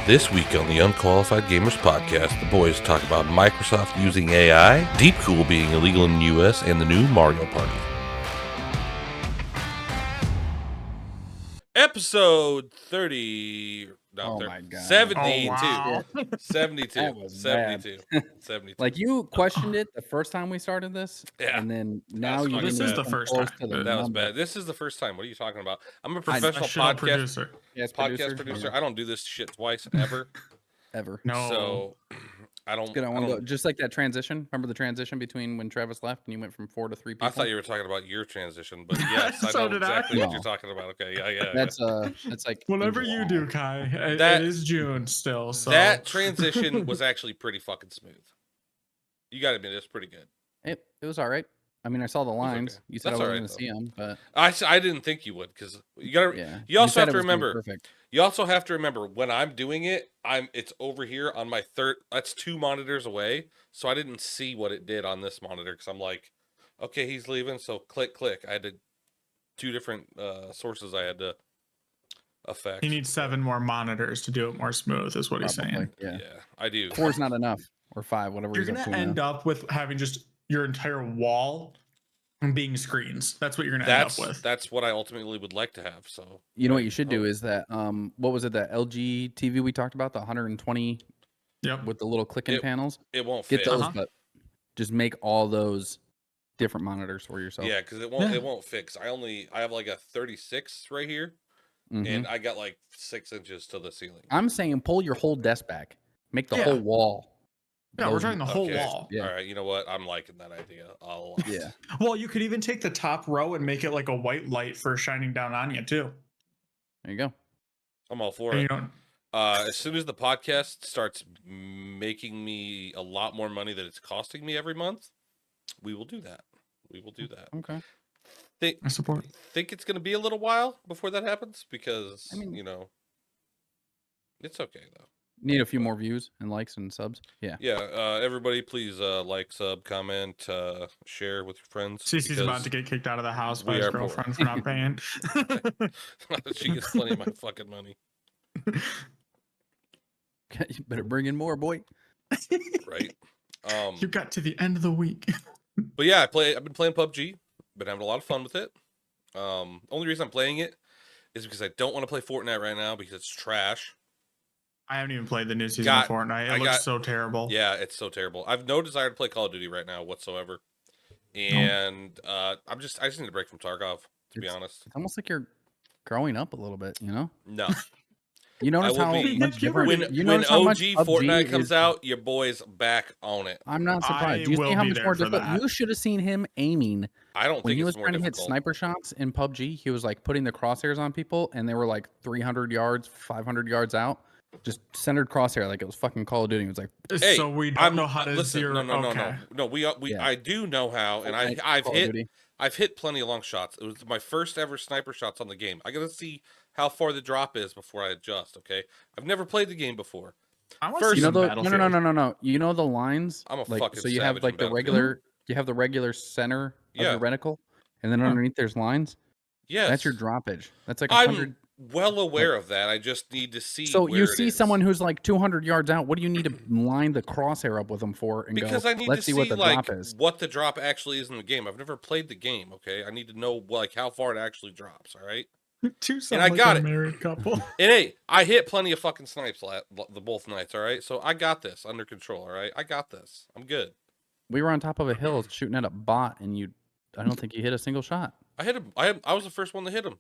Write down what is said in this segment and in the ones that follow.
This week on the Unqualified Gamers Podcast, the boys talk about Microsoft using AI, DeepCool being illegal in the US, and the new Mario Party. Episode 30... No, my God. 72. Oh, wow. 72. That was 72. 72. Like, you questioned it the first time we started this, Yeah. and then now That's you. fucking This is the come first close time. to the That was number. bad. This is the first time. What are you talking about? I'm a professional Professional podcast producer. Yes, producer. I don't do this shit twice ever. Ever. No. So I don't. Good. I want to go just like that transition. Remember the transition between when Travis left and you went from 4 to 3 people? I thought you were talking about your transition, but yes, I So know did I. exactly what No. you're talking about. Okay, yeah. That's like Whatever in you July. do, Kai. It That- is June still. So That transition was actually pretty fucking smooth. You got to admit, it's pretty good. It was all right. I mean, I saw the lines. okay. You said That's I all wasn't right, going to see them, but I didn't think you would because you got to. yeah. You also said have to it was gonna be remember. Perfect. You also have to remember when I'm doing it. It's over here on my third. That's 2 monitors away, so I didn't see what it did on this monitor because I'm like, okay, he's leaving, so click. I had to 2 different sources I had to affect. he needs 7 more monitors to do it more smooth, is what he's Probably. saying. Yeah. Yeah, I do. 4's not enough, or 5, whatever. You're he's up gonna to end now. up with having just your entire wall being screens. That's what you're gonna That's end up with. that's what I ultimately would like to have. So You know what you should do Oh. is that what was it, that LG TV we talked about, the 120 Yep. with the little clicking panels? it won't Get fit. those, Uh-huh. but just make all those different monitors for yourself. Yeah, because it won't. Yeah. It won't fit. 'Cause I have like a 36 right here, Mhm. and I got like 6 inches to the ceiling. I'm saying pull your whole desk back, make the Yeah. whole wall. Yeah, we're those- talking the whole Okay. wall. Yeah. All right, you know what? I'm liking that idea. I'll. Yeah, Well, you could even take the top row and make it like a white light for shining down on you too. there you go. I'm all for And you it. don't. As soon as the podcast starts making me a lot more money that it's costing me every month, we will do that. We will do that. Okay. I support. Think it's going to be a little while before that happens because I mean- it's okay though. Need a few more views and likes and subs. Yeah. Yeah, everybody, please like, sub, comment, share with your friends. Cece's about to because get kicked out of the house by we his are poor. girlfriend for not paying. she gets plenty of my fucking money, You better bring in more, boy. right? You got to the end of the week. But yeah, I've been playing PUBG. Been having a lot of fun with it. Only reason I'm playing it is because I don't want to play Fortnite right now because it's trash. I haven't even played the new season Got- of Fortnite. It I looks got- so terrible. Yeah, it's so terrible. I've no desire to play Call of Duty right now whatsoever, and I just need a break from Tarkov. To be honest, It's almost like you're growing up a little bit, you know? no. You notice will how be- much different. When you when notice how much OG PUBG Fortnite comes is- out, your boy's back on it. I'm not I surprised. Do you will see how be much there more for difficult? that. You should have seen him aiming I don't when think he was it's more trying to hit difficult. sniper shots in PUBG. He was like putting the crosshairs on people, and they were like 300 yards, 500 yards out, just centered crosshair like it was fucking Call of Duty. It was like, Hey, So we don't know how to listen, zero. No. Okay. We Yeah. I do know how, and Fortnite, I've Call of hit Duty. I've hit plenty of long shots. It was my first ever sniper shots on the game. I gotta see how far the drop is before I adjust. Okay, I've never played the game before. I want First- to see You know some the Battlefield. no. You know the lines. I'm a like, fucking so you have savage like in the Battlefield. regular. You have the regular center of Yeah. your reticle, and then Huh. underneath there's lines. Yes, That's your droppage. That's like I'm 100. well aware of that. I just need to see. So where you it see is. someone who's like 200 yards out. What do you need to line the crosshair up with them for? And because go, I need let's to see see what the like drop is. what the drop actually is in the game. I've never played the game. Okay, I need to know like how far it actually drops. All right. Two sound I like got a it. married couple. And hey, I hit plenty of fucking snipes the both nights, all right? So I got this under control, all right? I got this. I'm good. We were on top of a hill shooting at a bot, and I don't think you hit a single shot. I hit him. I was the first one to hit him.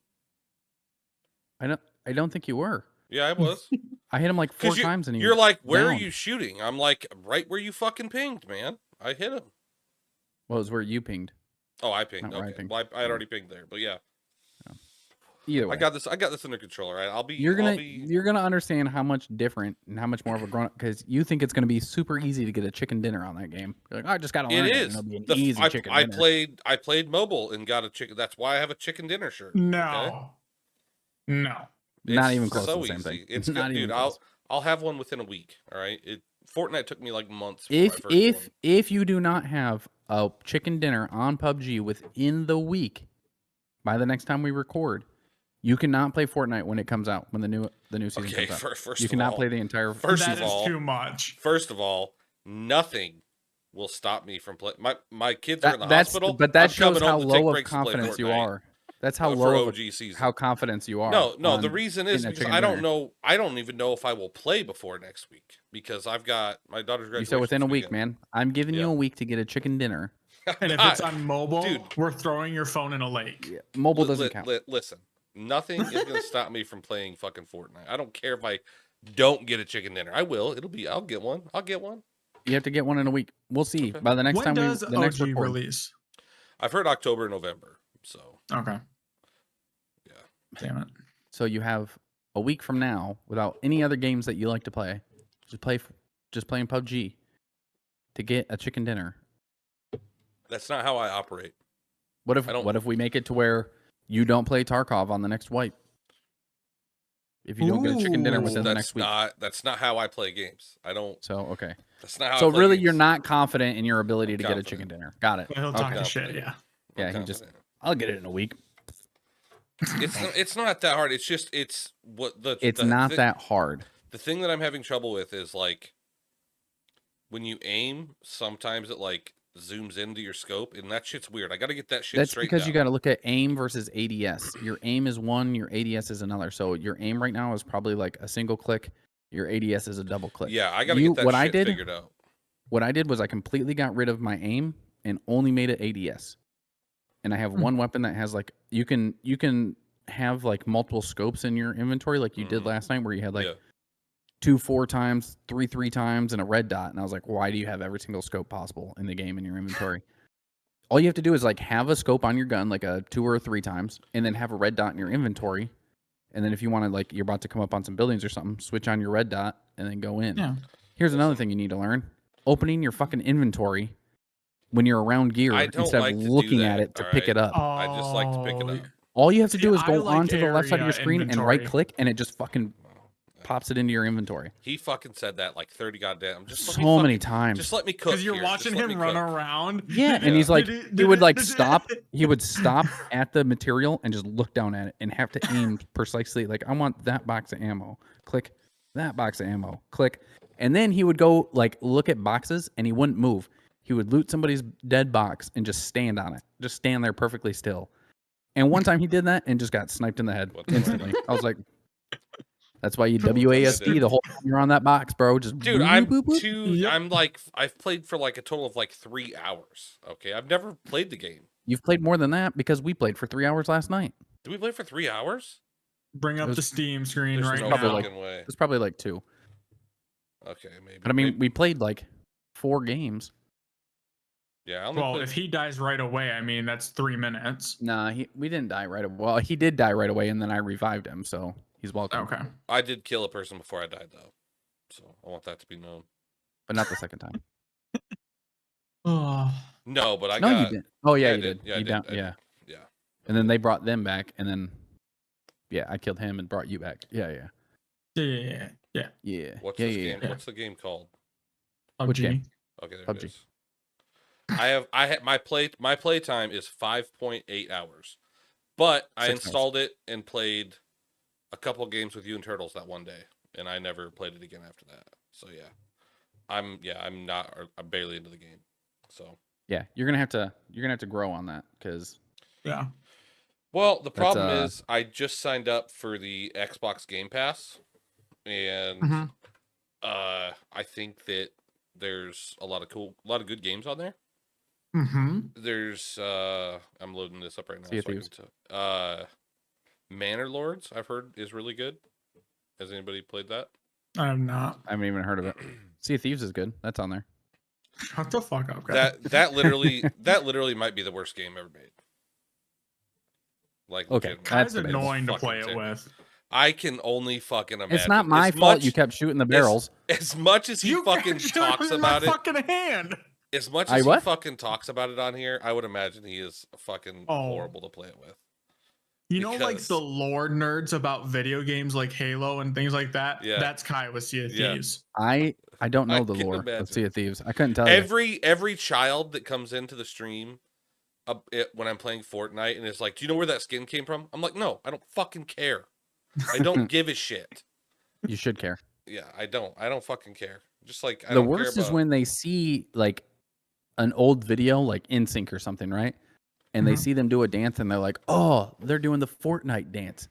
I don't think you were. Yeah, I was. I hit him like 4 Because times, and you're like, where are down. you shooting? I'm like, right where you fucking pinged, man. I hit him. Well, it was where you pinged. Oh, I pinged. Not where I Okay. pinged. Well, I had already pinged there, but yeah, Either way, I got this under control, all right? you're gonna understand how much different and how much more of a grown up, because you think it's gonna be super easy to get a chicken dinner on that game. You're like, I just gotta learn It it. is. And it'll be an The f- easy chicken I dinner. played mobile and got a chicken. That's why I have a chicken dinner shirt. No. No. Not It's even close to so the same easy. thing. It's not good, even dude. close. I'll have one within a week. All right. Fortnite took me like months. before I first won. If you do not have a chicken dinner on PUBG within the week, by the next time we record, You cannot play Fortnite when it comes out, when the new season Okay, comes out. first You of cannot all, play the entire. That is too much. First of all, nothing will stop me from playing. My kids are in the That's hospital. but that I'm shows coming how home to take low of breaks to play confidence you Fortnite, are. That's how for low of OG season. how confident you are. No. The on reason is getting a because chicken I don't dinner. know. I don't even know if I will play before next week because I've got my daughter's graduation. You said within a this week, weekend. man. I'm giving you Yeah. a week to get a chicken dinner. And if it's on mobile, dude, we're throwing your phone in a lake. Yeah, mobile doesn't count. Listen, nothing is going to stop me from playing fucking Fortnite. I don't care if I don't get a chicken dinner. I will. I'll get one. I'll get one. You have to get one in a week. We'll see. Okay. By the next When time does the next OG record. release? I've heard October, November. So Okay. yeah. Damn it. So you have a week from now without any other games that you like to play. Just playing PUBG to get a chicken dinner. That's not how I operate. What if we make it to where you don't play Tarkov on the next wipe? If you don't get a chicken dinner within the next week. That's not how I play games. I don't. So okay. That's not how. So I play really, games. you're not confident in your ability I'm to confident. get a chicken dinner. Got it. But he'll talk Okay. shit, yeah. Yeah, I'm he just. confident. I'll get it in a week. It's not that hard. It's just what the. It's the not thi- that hard. The thing that I'm having trouble with is like when you aim. Sometimes it like zooms into your scope, and that shit's weird. I got to get that shit That's straight. because you got to look at aim versus ADS. Your aim is one, your ADS is another. So your aim right now is probably like a single click. Your ADS is a double click. Yeah, I got to get that shit figured out. What I did was I completely got rid of my aim and only made it ADS. And I have one weapon that has like you can have like multiple scopes in your inventory like you did last night where you had like 2 4 times, 3 3 times, and a red dot. And I was like, why do you have every single scope possible in the game in your inventory? All you have to do is like have a scope on your gun, like a 2 or 3 times, and then have a red dot in your inventory. And then if you want to, like, you're about to come up on some buildings or something, switch on your red dot and then go in. Yeah. Here's another thing you need to learn: opening your fucking inventory when you're around gear instead of looking at it to pick it up. I just like to pick it up. All you have to do is go like onto the left side of your area screen and inventory. right click, and it just fucking pops it into your inventory. He fucking said that like 30 goddamn. So many times. Just let me cook. Because you're here. watching Just let him me run cook. around. Yeah, and he's like, he would like stop. He would stop at the material and just look down at it and have to aim precisely. Like, I want that box of ammo. Click that box of ammo. Click, and then he would go like look at boxes and he wouldn't move. He would loot somebody's dead box and just stand on it, just stand there perfectly still. And one time he did that and just got sniped in the head instantly. I was like, that's why you WASD the whole time you're on that box, bro. Just dude, boop, boop, boop, boop. Yep. I'm like, I've played for like a total of like 3 hours. Okay, I've never played the game. You've played more than that because we played for 3 hours last night. Did we play for 3 hours? Bring up It was- the Steam screen There's right no now. fucking way. It's probably like 2. Okay, maybe. But I mean, maybe. we played like 4 games. Yeah. I only Well, played- if he dies right away, I mean, that's 3 minutes. Nah, we didn't die right away. Well, he did die right away, and then I revived him, so he's welcome. Okay. I did kill a person before I died though, so I want that to be known. But not the second time. Oh. No, but I No, got. you didn't. Oh, yeah, I you did. Yeah, I You did. down, I did. yeah. Yeah. And then they brought them back, and then, yeah, I killed him and brought you back. Yeah, yeah. Yeah. Yeah. What's yeah, this yeah, game? yeah. What's the game called? Which game? PUBG. Okay, there PUBG. it is. I had my play time is 5.8 hours, but I 6 minutes. installed it and played a couple games with you and Turtles that one day, and I never played it again after that. So yeah, I'm barely into the game. So Yeah, you're gonna have to grow on that because Yeah. well, the problem That's, is I just signed up for the Xbox Game Pass, and Mhm. I think that there's a lot of good games on there. Mm-hmm. There's I'm loading this up right now. Sea of so I Thieves. can Manor Lords, I've heard is really good. Has anybody played that? I'm not. I haven't even heard of it. Sea of Thieves is good. That's on there. Shut the fuck up, guy. That literally might be the worst game ever made. Like Okay, legitimately. Kai's that's annoying to fucking play it terrible. with. I can only fucking imagine. It's not my As fault much- you kept shooting the barrels. As much as he fucking talks about it, fucking hand. as much I as he what? fucking talks about it on here, I would imagine he is fucking horrible to play it with. You know, like Because- the lore nerds about video games like Halo and things like that? Yeah. That's Kai with Sea of Yeah. Thieves. I don't know I the can lore imagine. of Sea of Thieves. I couldn't tell you. Every child that comes into the stream when I'm playing Fortnite, and it's like, do you know where that skin came from? I'm like, no, I don't fucking care. I don't give a shit. You should care. Yeah, I don't. I don't fucking care. Just like I The don't care worst is about. when they see like an old video, like NSYNC or something, right? And they Mhm. see them do a dance, and they're like, "Oh, they're doing the Fortnite dance."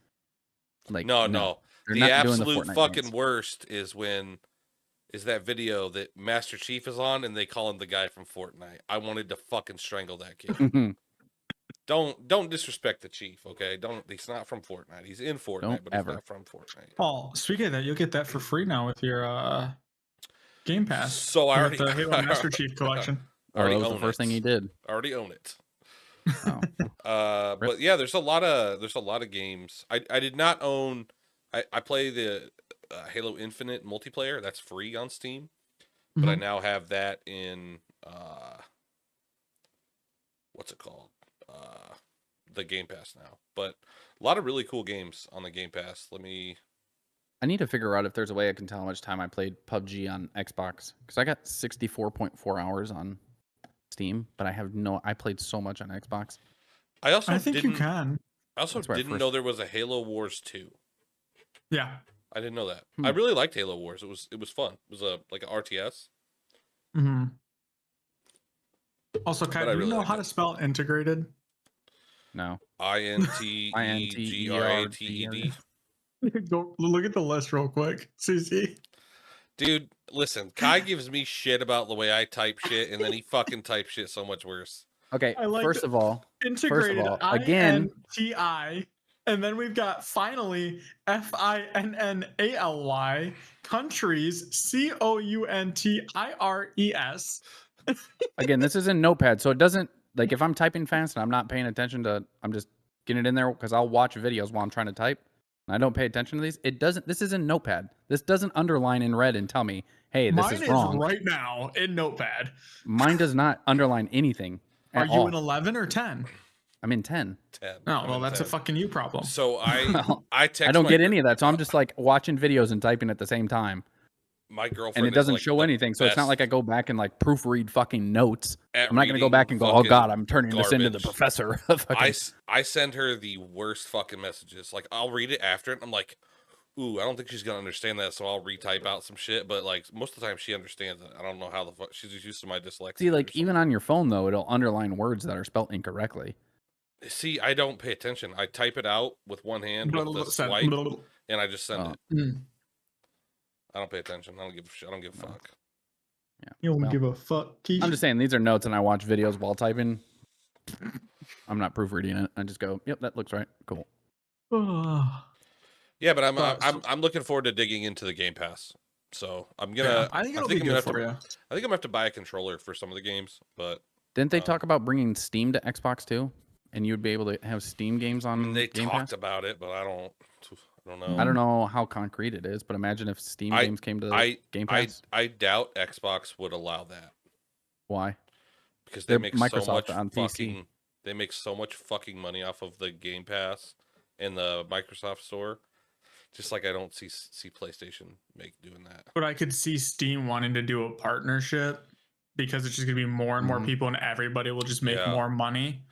Like, No, they're the not doing the absolute Fortnite fucking dance. worst is that video that Master Chief is on, and they call him the guy from Fortnite. I wanted to fucking strangle that kid. Don't disrespect the Chief, okay? Don't. He's not from Fortnite. He's in Fortnite, Don't but ever. he's not from Fortnite. Well, speaking of that, you'll get that for free now with your Game Pass. So I You already get the Halo Master Chief collection. Oh, that already was the own first thing it. he did. I already own it. Oh, Rip. But yeah, there's a lot of games. I did not own. I play the Halo Infinite multiplayer. That's free on Steam, but I Mhm. now have that in what's it called? The Game Pass now. But a lot of really cool games on the Game Pass. I need to figure out if there's a way I can tell how much time I played PUBG on Xbox because I got 64.4 hours on Steam, but I played so much on Xbox. I also I think you didn't. can. I also That's where I didn't first- know there was a Halo Wars 2. Yeah. I didn't know that. Hmm. I really liked Halo Wars. It was fun. It was like an RTS. hmm Also, Kai, But I do you really know like how it. to spell integrated? No. INTEGRATED. Go look at the list real quick. CC. Dude, listen, Kai gives me shit about the way I type shit, and then he fucking types shit so much worse. Okay. I like First the of all, Integrated. again, INTI. And then we've got finally FINNALY countries COUNTIRES. again, this is in Notepad, so it doesn't like if I'm typing fast and I'm not paying attention to, I'm just getting it in there because I'll watch videos while I'm trying to type. And I don't pay attention to these. It doesn't. This is in Notepad. This doesn't underline in red and tell me, "Hey, this Mine is is wrong." right now in Notepad. Mine does not underline anything Are at you all. in 11 or 10? I'm in 10. 10. Oh, I'm well, in that's a 10. fucking you problem. So Well, I text I don't my get gir- any of that, so I'm just like watching videos and typing at the same time, my girlfriend and it is doesn't like show the anything. So it's not like I best go back and like proofread fucking notes. at I'm not gonna go reading back and go, "Oh fucking God, I'm turning this into the garbage. professor." Fucking- I send her the worst fucking messages. Like I'll read it after it, and I'm like, ooh, I don't think she's gonna understand that, so I'll retype out some shit. But like most of the time, she understands it. I don't know how the fuck she's just used to my dyslexia. See, or like even something. on your phone though, it'll underline words that are spelled incorrectly. See, I don't pay attention. I type it out with one hand with the swipe, and I just send it. I don't pay attention. I don't give a shit. I don't give a fuck. Yeah. You don't Well, give a fuck. I'm just saying these are notes, and I watch videos while typing. I'm not proofreading it. I just go, "Yep, that looks right. Cool." Yeah, but But- I'm looking forward to digging into the Game Pass. So I'm gonna. Yeah, I think it'll be I'm gonna good have for to. you. I think I'm gonna have to buy a controller for some of the games, but Didn't they talk about bringing Steam to Xbox too? And you'd be able to have Steam games I on mean, they Game talked Pass? about it, but I don't know. I don't know how concrete it is, but imagine if Steam games came to Game Pass. I doubt Xbox would allow that Why? because they They're make so Microsoft much on fucking. PC. They make so much fucking money off of the Game Pass and the Microsoft Store. Just like I don't see PlayStation doing that. But I could see Steam wanting to do a partnership because it's just gonna be more and more Mhm. people, and everybody will just make Yeah. more money.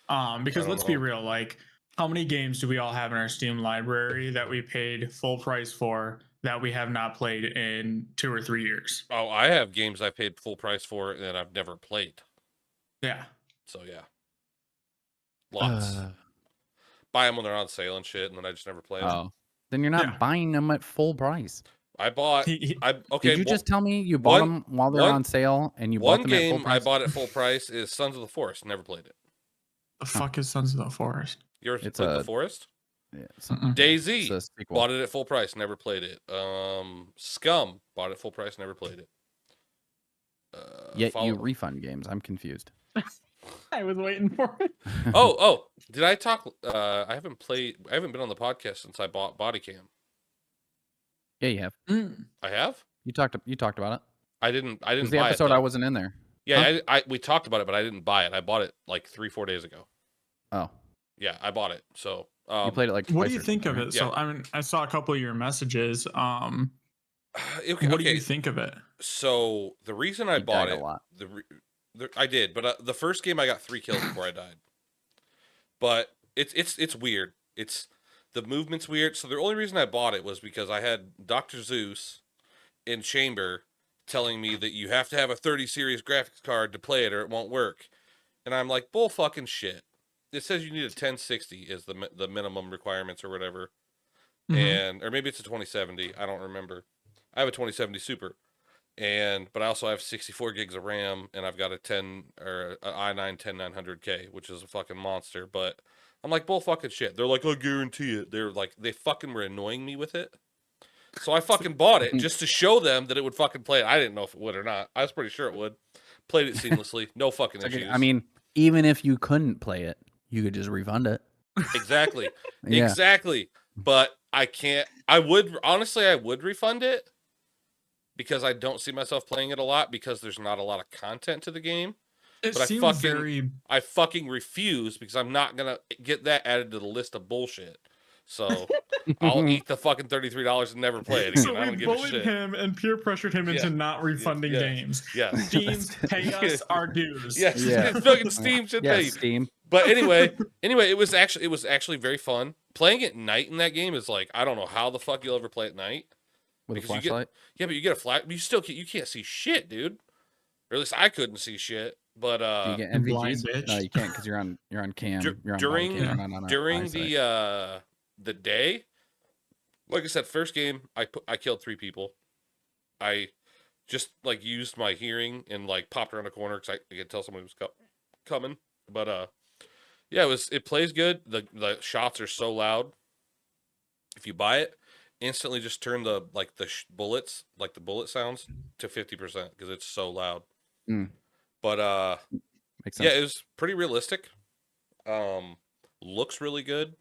Because don't let's be know. real, like how many games do we all have in our Steam library that we paid full price for that we have not played in 2 or 3 years? Oh, I have games I paid full price for that I've never played. Yeah. So yeah, lots. Buy them when they're on sale and shit, and then I just never play them. Oh, then you're not Yeah. buying them at full price. I bought. Okay. Did you just tell me you bought them while they're one- on sale and you bought One them at full game I price? bought at full price is Sons of the Forest. Never played it. The fuck is Sons of the Forest? You ever It's played a- The Forest? Yeah, it's DayZ. a sequel. Bought it at full price. Never played it. Scum. Bought it full price. Never played it. Yet you refund games. I'm confused. I was waiting for it. Oh! Did I talk? I haven't been on the podcast since I bought Body Cam. Yeah, you have. I have. You talked about it. I didn't. It was buy the it, episode though. I wasn't in there. Yeah, we talked about it, but I didn't buy it. I bought it like 3-4 days ago. Oh, Yeah, I bought it. So you played it like. What twice do you or think of something, it? So Yeah. I mean, I saw a couple of your messages. Okay, What do you think of it? So the reason I You bought died it, a lot. I did, but the first game I got 3 kills before I died. But it's weird. It's the movement's weird. So the only reason I bought it was because I had Dr. Zeus in chamber telling me that you have to have a 30 series graphics card to play it or it won't work. And I'm like, bull fucking shit. It says you need a 1060 is the minimum requirements or whatever. And or maybe it's a 2070, I don't remember. I have a 2070 Super. But I also have 64 gigs of RAM, and I've got a i9 10900K, which is a fucking monster. But I'm like, bull fucking shit. They're like, I guarantee it. They're like, they fucking were annoying me with it. So I fucking bought it just to show them that it would fucking play it. I didn't know if it would or not. I was pretty sure it would. Played it seamlessly, no fucking issues. I mean, even if you couldn't play it, you could just refund it. Exactly, Yeah. exactly. But I can't. I would refund it. Because I don't see myself playing it a lot because there's not a lot of content to the game. It But seems I fucking refuse because I'm not gonna get that added to the list of bullshit. So I'll eat the fucking $33 and never play it again. So I don't we give a bullied shit. him and peer pressured him into not refunding games. Yeah. Steam, pay us our dues. Yes. Yeah. Fucking Steam should pay. Steam. But anyway, it was actually very fun. Playing at night in that game is like, I don't know how the fuck you'll ever play at night. With a Because flashlight? but you get a flash. You still you can't see shit, dude. Or at least I couldn't see shit. But Do you get blind NVGs? bitch. No, you can't because you're on cam. You're on during body cam, you're not on during eyesight. the day, like I said, first game I killed 3 people. I just like used my hearing and like popped around a corner because I could tell someone was coming. But yeah, it plays good. The shots are so loud. If you buy it, instantly just turn the bullets, like the bullet sounds, to 50% because it's so loud. But Makes sense. yeah, it was pretty realistic. Looks really good.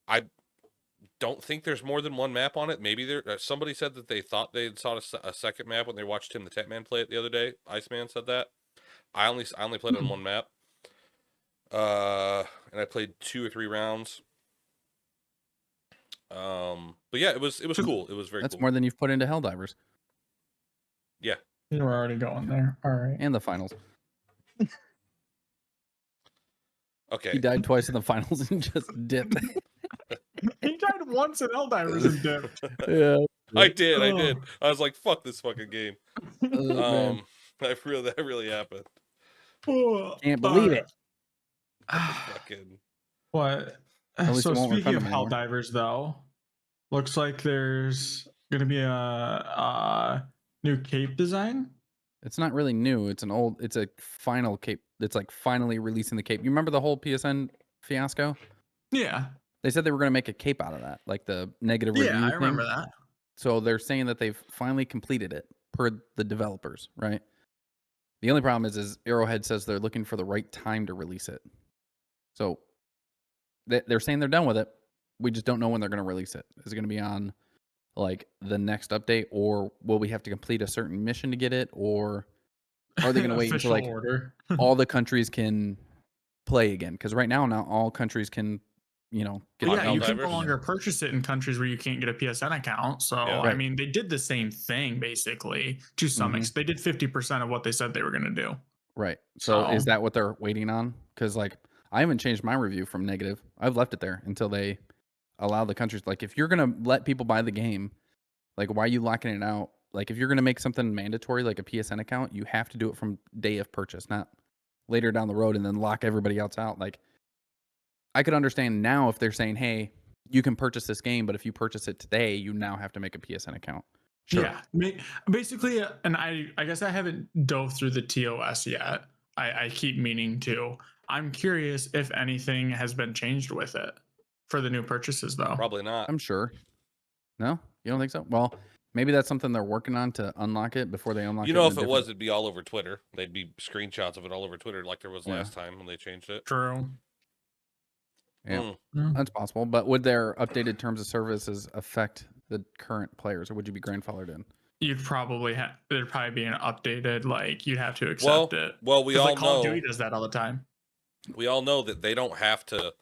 I don't think there's more than one map on it. Maybe somebody said that they thought they saw a second map when they watched Tim the Tatman play it the other day. Iceman said that. I only played on one map. And I played 2 or 3 rounds. But yeah, it was cool. It was very That's cool. more than you've put into Helldivers. Yeah. You were already going there. All right. And the finals. Okay. He died twice in the finals and just dipped. He died once in Helldivers and dipped. Yeah. I did. I was like, fuck this fucking game. Man. That really happened. Can't believe it. Fucking What? At least So it won't speaking refund of him anymore. Helldivers, though, looks like there's gonna be a new cape design. It's not really new. It's a final cape. It's like finally releasing the cape. You remember the whole PSN fiasco? Yeah. They said they were going to make a cape out of that, like the negative review Yeah, I remember thing. that. So they're saying that they've finally completed it per the developers, right? The only problem is Arrowhead says they're looking for the right time to release it. So they're saying they're done with it. We just don't know when they're going to release it. Is it going to be on like the next update, or will we have to complete a certain mission to get it, or are they going to wait until like all the countries can play again? Because right now, not all countries can, get yeah, you can Helldivers. no longer purchase it in countries where you can't get a PSN account. So Yeah. I mean, they did the same thing basically to some extent. They did 50% of what they said they were going to do. Right. So is So- that what they're waiting on? Because like I haven't changed my review from negative. I've left it there until they allow the countries. Like if you're gonna let people buy the game, like why are you locking it out? Like if you're gonna make something mandatory, like a PSN account, you have to do it from day of purchase, not later down the road and then lock everybody else out. Like I could understand now if they're saying, hey, you can purchase this game, but if you purchase it today, you now have to make a PSN account. Sure. Yeah, basically, and I guess I haven't dove through the TOS yet. I keep meaning to. I'm curious if anything has been changed with it for the new purchases, though. Probably not. I'm sure. No, you don't think so? Well, maybe that's something they're working on to unlock it before they unlock it. You know, in if a it was, different- it'd be all over Twitter. They'd be screenshots of it all over Twitter, like there was last time when they changed it. True. Yeah, Mm. that's possible. But would their updated terms of services affect the current players, or would you be grandfathered in? You'd probably there'd probably be an updated, like you'd have to accept it. Well, we 'Cause, all like, Call of know. Duty does that all the time. We all know that they don't have to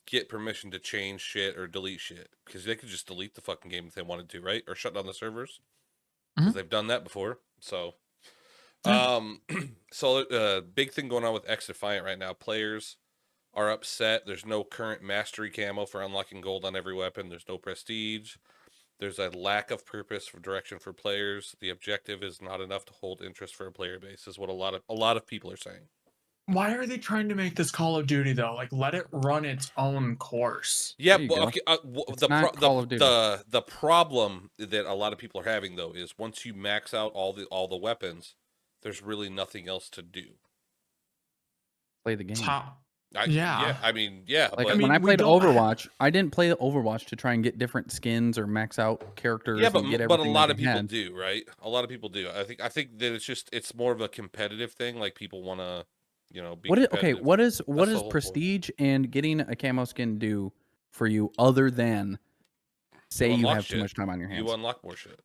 get permission to change shit or delete shit because they could just delete the fucking game if they wanted to, right? Or shut down the servers because they've done that before. So So big thing going on with XDefiant right now. Players are upset. There's no current mastery camo for unlocking gold on every weapon. There's no prestige. There's a lack of purpose for direction for players. The objective is not enough to hold interest for a player base, is what a lot of people are saying. Why are they trying to make this Call of Duty though? Like, let it run its own course. Yeah, There you well, go. okay, It's not Call of Duty. the problem that a lot of people are having though is once you max out all the weapons, there's really nothing else to do. Play the game. Yeah. I mean, yeah, Like but when I we played don't Overwatch, I didn't play Overwatch to try and get different skins or max out characters. yeah, and get but a everything lot that of they people had. do, right? A lot of people do. I think that it's more of a competitive thing. Like people want to, be Okay, competitive. what is the whole point. prestige and getting a camo skin do for you other than say you unlock have too shit. much time on your hands? You unlock more shit.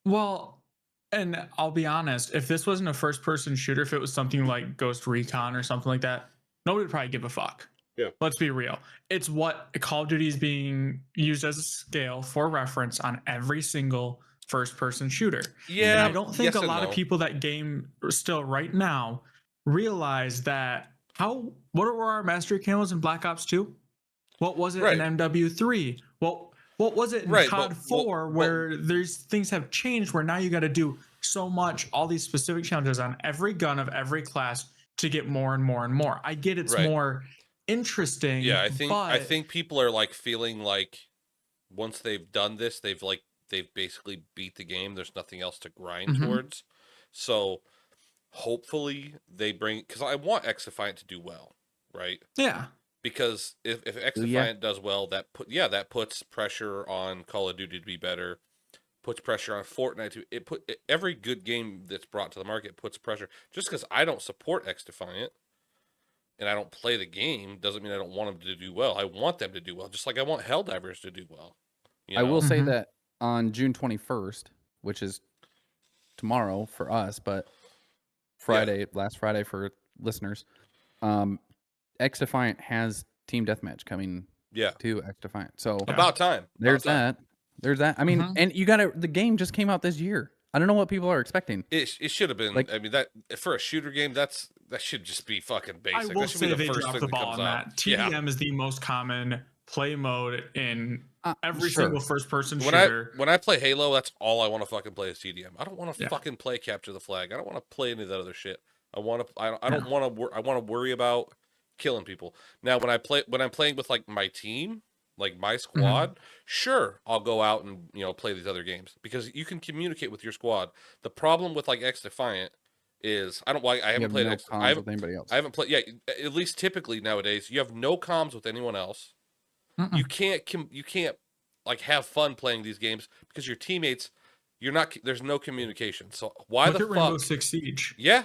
Well, and I'll be honest, if this wasn't a first person shooter, if it was something like Ghost Recon or something like that, nobody would probably give a fuck. Yeah. Let's be real. It's what Call of Duty is being used as a scale for reference on every single first person shooter. Yeah, And I don't think yes a and lot no. of people that game still right now realize that what were our mastery camos in Black Ops 2? What was it Right. in MW3? What was it in Right, COD 4 where there's things have changed where now you got to do so much, all these specific challenges on every gun of every class to get more and more and more. I get it's Right. more interesting. Yeah, I but think people are like feeling like once they've done this, they've basically beat the game. There's nothing else to grind Mhm. towards. So hopefully they bring, because I want XDefiant to do well, right? yeah. Because if XDefiant does well, that puts pressure on Call of Duty to be better. Puts pressure on Fortnite to every good game that's brought to the market puts pressure. Just because I don't support XDefiant and I don't play the game doesn't mean I don't want them to do well. I want them to do well, just like I want Helldivers to do well. I will say Mhm. that on June 21st, which is tomorrow for us, but last Friday for listeners, XDefiant has Team Deathmatch coming Yeah, to XDefiant. So Yeah. about time. there's About time. that. There's that. I mean, Mhm. and you the game just came out this year. I don't know what people are expecting. It should have been. Like- I mean, that for a shooter game, that should just be fucking basic. I will that should be say the they first dropped thing the that ball comes on out. that. TDM Yeah. is the most common play mode in every sure. single first person When shooter. I play Halo, that's all I want to fucking play is TDM. I don't want to Yeah. fucking play capture the flag. I don't want to play any of that other shit. I want to. I don't want to. I want to worry about killing people. Now, when I'm playing with like my team, like my squad, sure, I'll go out and play these other games because you can communicate with your squad. The problem with like XDefiant is I You haven't have played no X. comms with anybody else. I haven't played. Yeah, at least typically nowadays, you have no comms with anyone else. You can't like have fun playing these games because your teammates, there's no communication. So why Look the at Rainbow fuck? Six Siege. Yeah.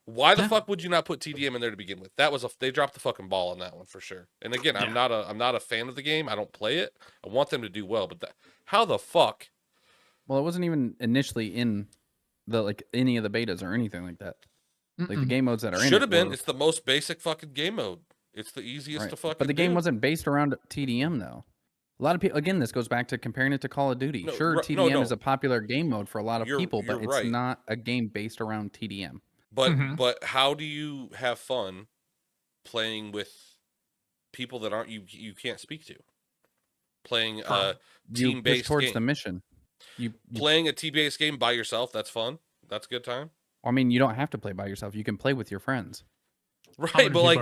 Why the Yeah. fuck would you not put TDM in there to begin with? They dropped the fucking ball on that one for sure. And again, I'm not a fan of the game. I don't play it. I want them to do well, but how the fuck? Well, it wasn't even initially in the any of the betas or anything like that. Like the game modes that are in it Should have been. were- It's the most basic fucking game mode. It's the easiest right. to fucking But the game do. wasn't based around TDM though. A lot of people, again, this goes back to comparing it to Call of Duty. No, Sure, no, TDM no. is a popular game mode for a lot of people, but you're it's right. not a game based around TDM. But how do you have fun playing with people that aren't you can't speak to? Playing a You push team-based towards game. the mission. Playing a team-based game by yourself, that's fun. That's a good time. I mean, you don't have to play by yourself. You can play with your friends. Right, but like,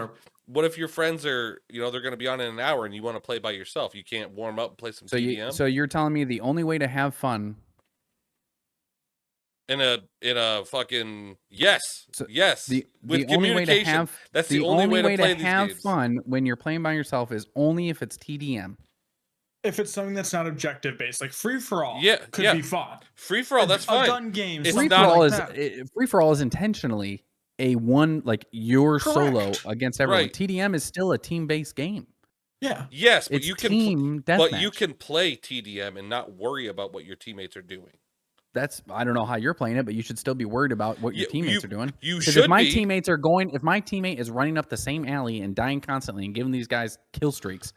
what if your friends are, they're going to be on in an hour and you want to play by yourself? You can't warm up and play some TDM? So you're telling me the only way to have fun in a fucking yes. The with only way to communication. have That's the only way to play these have games. fun when you're playing by yourself is only if it's TDM. If it's something that's not objective based, like free for all, could be fun. Free for all, that's fine. A gun game, It's Free for not all like free for all is intentionally a one your solo Correct. against everyone. Right. TDM is still a team based game. Yeah. Yes, but It's you can team but you deathmatch. can play TDM and not worry about what your teammates are doing. I don't know how you're playing it, but you should still be worried about what your teammates are doing. You Because should if my be. teammates are going, if my teammate is running up the same alley and dying constantly and giving these guys kill streaks,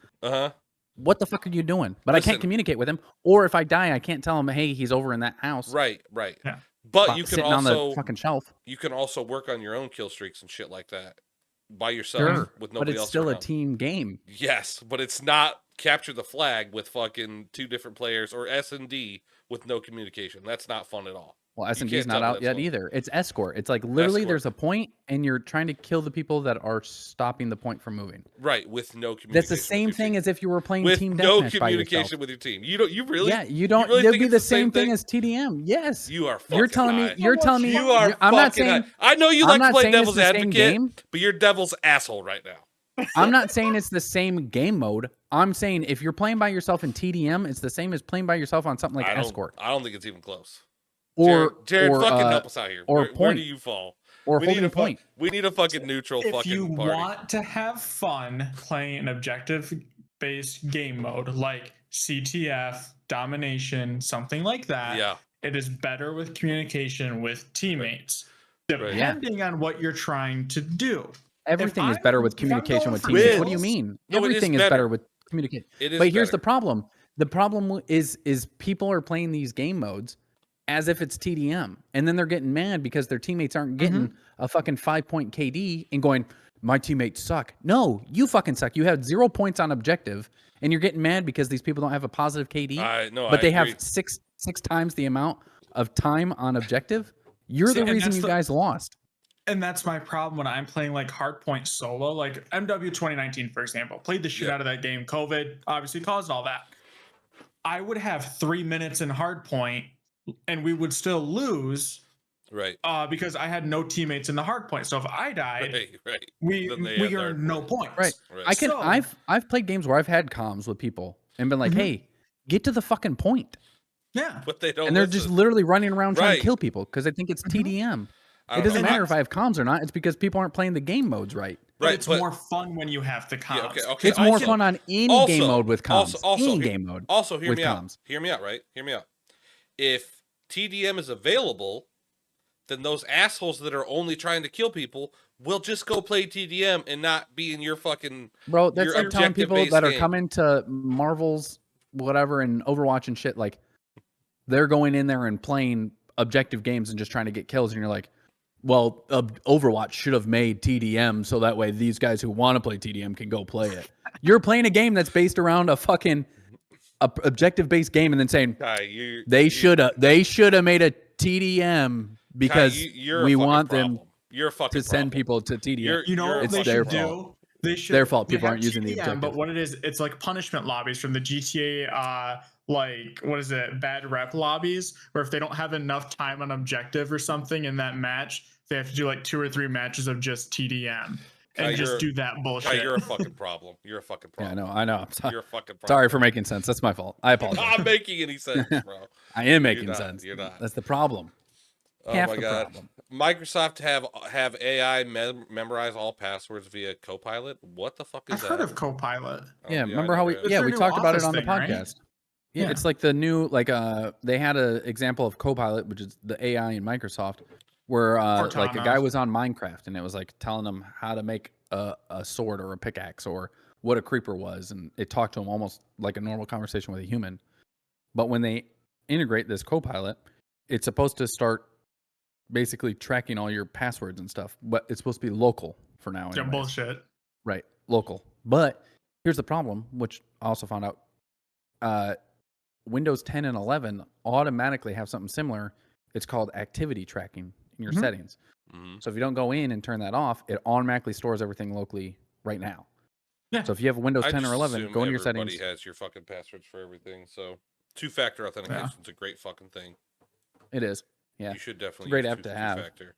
what the fuck are you doing? But I Listen. can't communicate with him. Or if I die, I can't tell him, hey, he's over in that house. Right. Yeah. But you can sitting on the also fucking shelf. work on your own kill streaks and shit like that by yourself Sure, with but nobody it's else still around. a team game. Yes, but it's not capture the flag with fucking 2 different players or S&D with no communication. That's not fun at all. Well, You S&D's can't not tell me out that's yet fun. either. It's escort. It's like literally Escort. there's a point and you're trying to kill the people that are stopping the point from moving. Right, with no communication. That's the with same your thing team. as if you were playing with team no deathmatch by yourself. communication with your team. You really? Yeah, you don't. really There'd think be it's the same thing thing? as TDM. Yes. You are fucking You're telling high. me. You're telling me. You are I'm not fucking saying. high. I know you I'm like to not play saying it's devil's the same advocate, game. but you're devil's asshole right now. I'm not saying it's the same game mode. I'm saying if you're playing by yourself in TDM, it's the same as playing by yourself on something like Escort. I don't think it's even close. Or Jared, or, fucking help us out here. or Where do you fall? Or we holding need a point. We need a fucking neutral if fucking you party. want to have fun playing an objective-based game mode like CTF, Domination, something like that, Yeah. it is better with communication with teammates, Right. depending on what you're trying to do. Everything is I'm- better with if I'm communication going with for teammates. What do you kills- mean? No, it is Everything is better. better with communication. It is But here's the better. problem. The problem is people are playing these game modes as if it's TDM, and then they're getting mad because their teammates aren't getting a fucking 5-point KD and going, my teammates suck. No, you fucking suck. You had 0 points on objective, and you're getting mad because these people don't have a positive KD. But they agree. have six times the amount of time on objective. You're See, the and reason that's you the- guys lost. And that's my problem when I'm playing like Hardpoint solo, like MW 2019, for example. Played the shit out of that game. COVID obviously caused all that. I would have 3 minutes in Hardpoint, and we would still lose, Right. because I had no teammates in the Hardpoint. So if I died, Right. we Then they had their earned no point. points. Right. Right. I can. So- I've played games where I've had comms with people and been like, Mhm. "Hey, get to the fucking point," Yeah. But they don't. and they're just literally running around trying Right. to kill people because they think it's TDM. I It don't doesn't know. matter if I have comms or not. It's because people aren't playing the game modes right. But Right, it's but- more fun when you have the comms. Yeah, okay. It's I more can- fun on any game mode with comms. Also, any hear- game mode. Also, hear with me out. comms. Hear me out, right? Hear me out. If TDM is available, then those assholes that are only trying to kill people will just go play TDM and not be in your fucking Bro, that's your like telling people objective-based that are game. coming to Marvel's whatever and Overwatch and shit, like they're going in there and playing objective games and just trying to get kills, and you're like, well, Overwatch should have made TDM so that way these guys who want to play TDM can go play it. You're playing a game that's based around a fucking objective-based game, and then saying they should have made a TDM because you're we a fucking want problem. them You're a fucking to send problem. people to TDM. You know You're a what It's they fucking their should problem. do? They should. Their fault. they People have aren't using the TDM, objective. But what it is, it's like punishment lobbies from the GTA. Like what is it? Bad rep lobbies, where if they don't have enough time on objective or something in that match, they have to do like 2 or 3 matches of just TDM and just do that bullshit. You're a fucking problem. You're a fucking Yeah, problem. I know. I'm sorry. You're a fucking problem. Sorry for making sense. That's my fault. I You're apologize. not making any sense, bro. I am making not, sense. you're not. That's the problem. Oh Half my the god. problem. Microsoft have AI memorize all passwords via Copilot. What the fuck is I've that? heard of Copilot. Oh, Yeah, I remember how we never have. It's their we new talked about it Office on the thing, right? podcast. Yeah, Yeah. it's like the new they had an example of Copilot, which is the AI in Microsoft, where like a guy Cortana. was on Minecraft and it was like telling him how to make a sword or a pickaxe or what a creeper was, and it talked to him almost like a normal conversation with a human. But when they integrate this Copilot, it's supposed to start basically tracking all your passwords and stuff, but it's supposed to be local for now. Yeah, anyways. bullshit. Right, local. But here's the problem, which I also found out. Windows 10 and 11 automatically have something similar. It's called activity tracking in your settings. Mhm. So if you don't go in and turn that off, it automatically stores everything locally right now. Yeah. So if you have a Windows I 10 just or 11, assume go into your everybody settings. has your fucking passwords for everything. So two-factor authentication is a great fucking thing. It is. Yeah. You should definitely great use app to have. two-factor.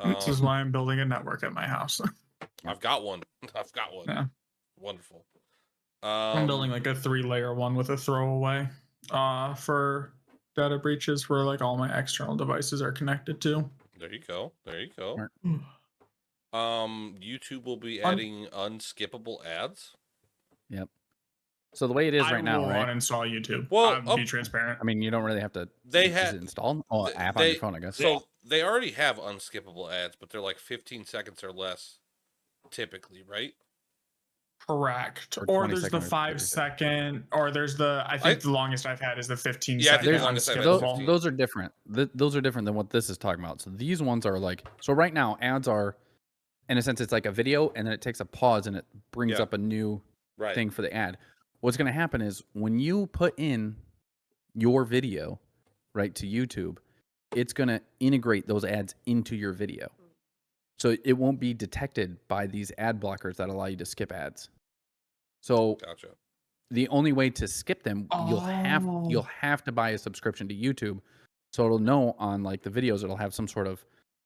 This is why I'm building a network at my house. I've got one. I've got one. Yeah. Wonderful. I'm building like a 3-layer one with a throwaway for data breaches where like all my external devices are connected to. There you go. There you go. Smart. YouTube will be adding unskippable ads. Yep. So the way it is I right now, will right? uninstall YouTube. Well, I'll be transparent. I mean, you don't really have to. They just have- install an app on they- your phone, I guess. So they already have unskippable ads, but they're like 15 seconds or less, typically, right? Correct. Or Or 20 there's the second or 5 30 second. second, or there's the I think the longest I've had is the 15 Yeah, I think the second longest I've had is unskippable. 15. Those are different. Those are different than what this is talking about. So these ones are like, so right now ads are, in a sense, it's like a video and then it takes a pause and it brings Yeah. up a new Right. thing for the ad. What's going to happen is when you put in your video, right, to YouTube, it's going to integrate those ads into your video. So it won't be detected by these ad blockers that allow you to skip ads. So Gotcha. the only way to skip them, you'll Oh. have to buy a subscription to YouTube, so it'll know on like the videos, it'll have some sort of,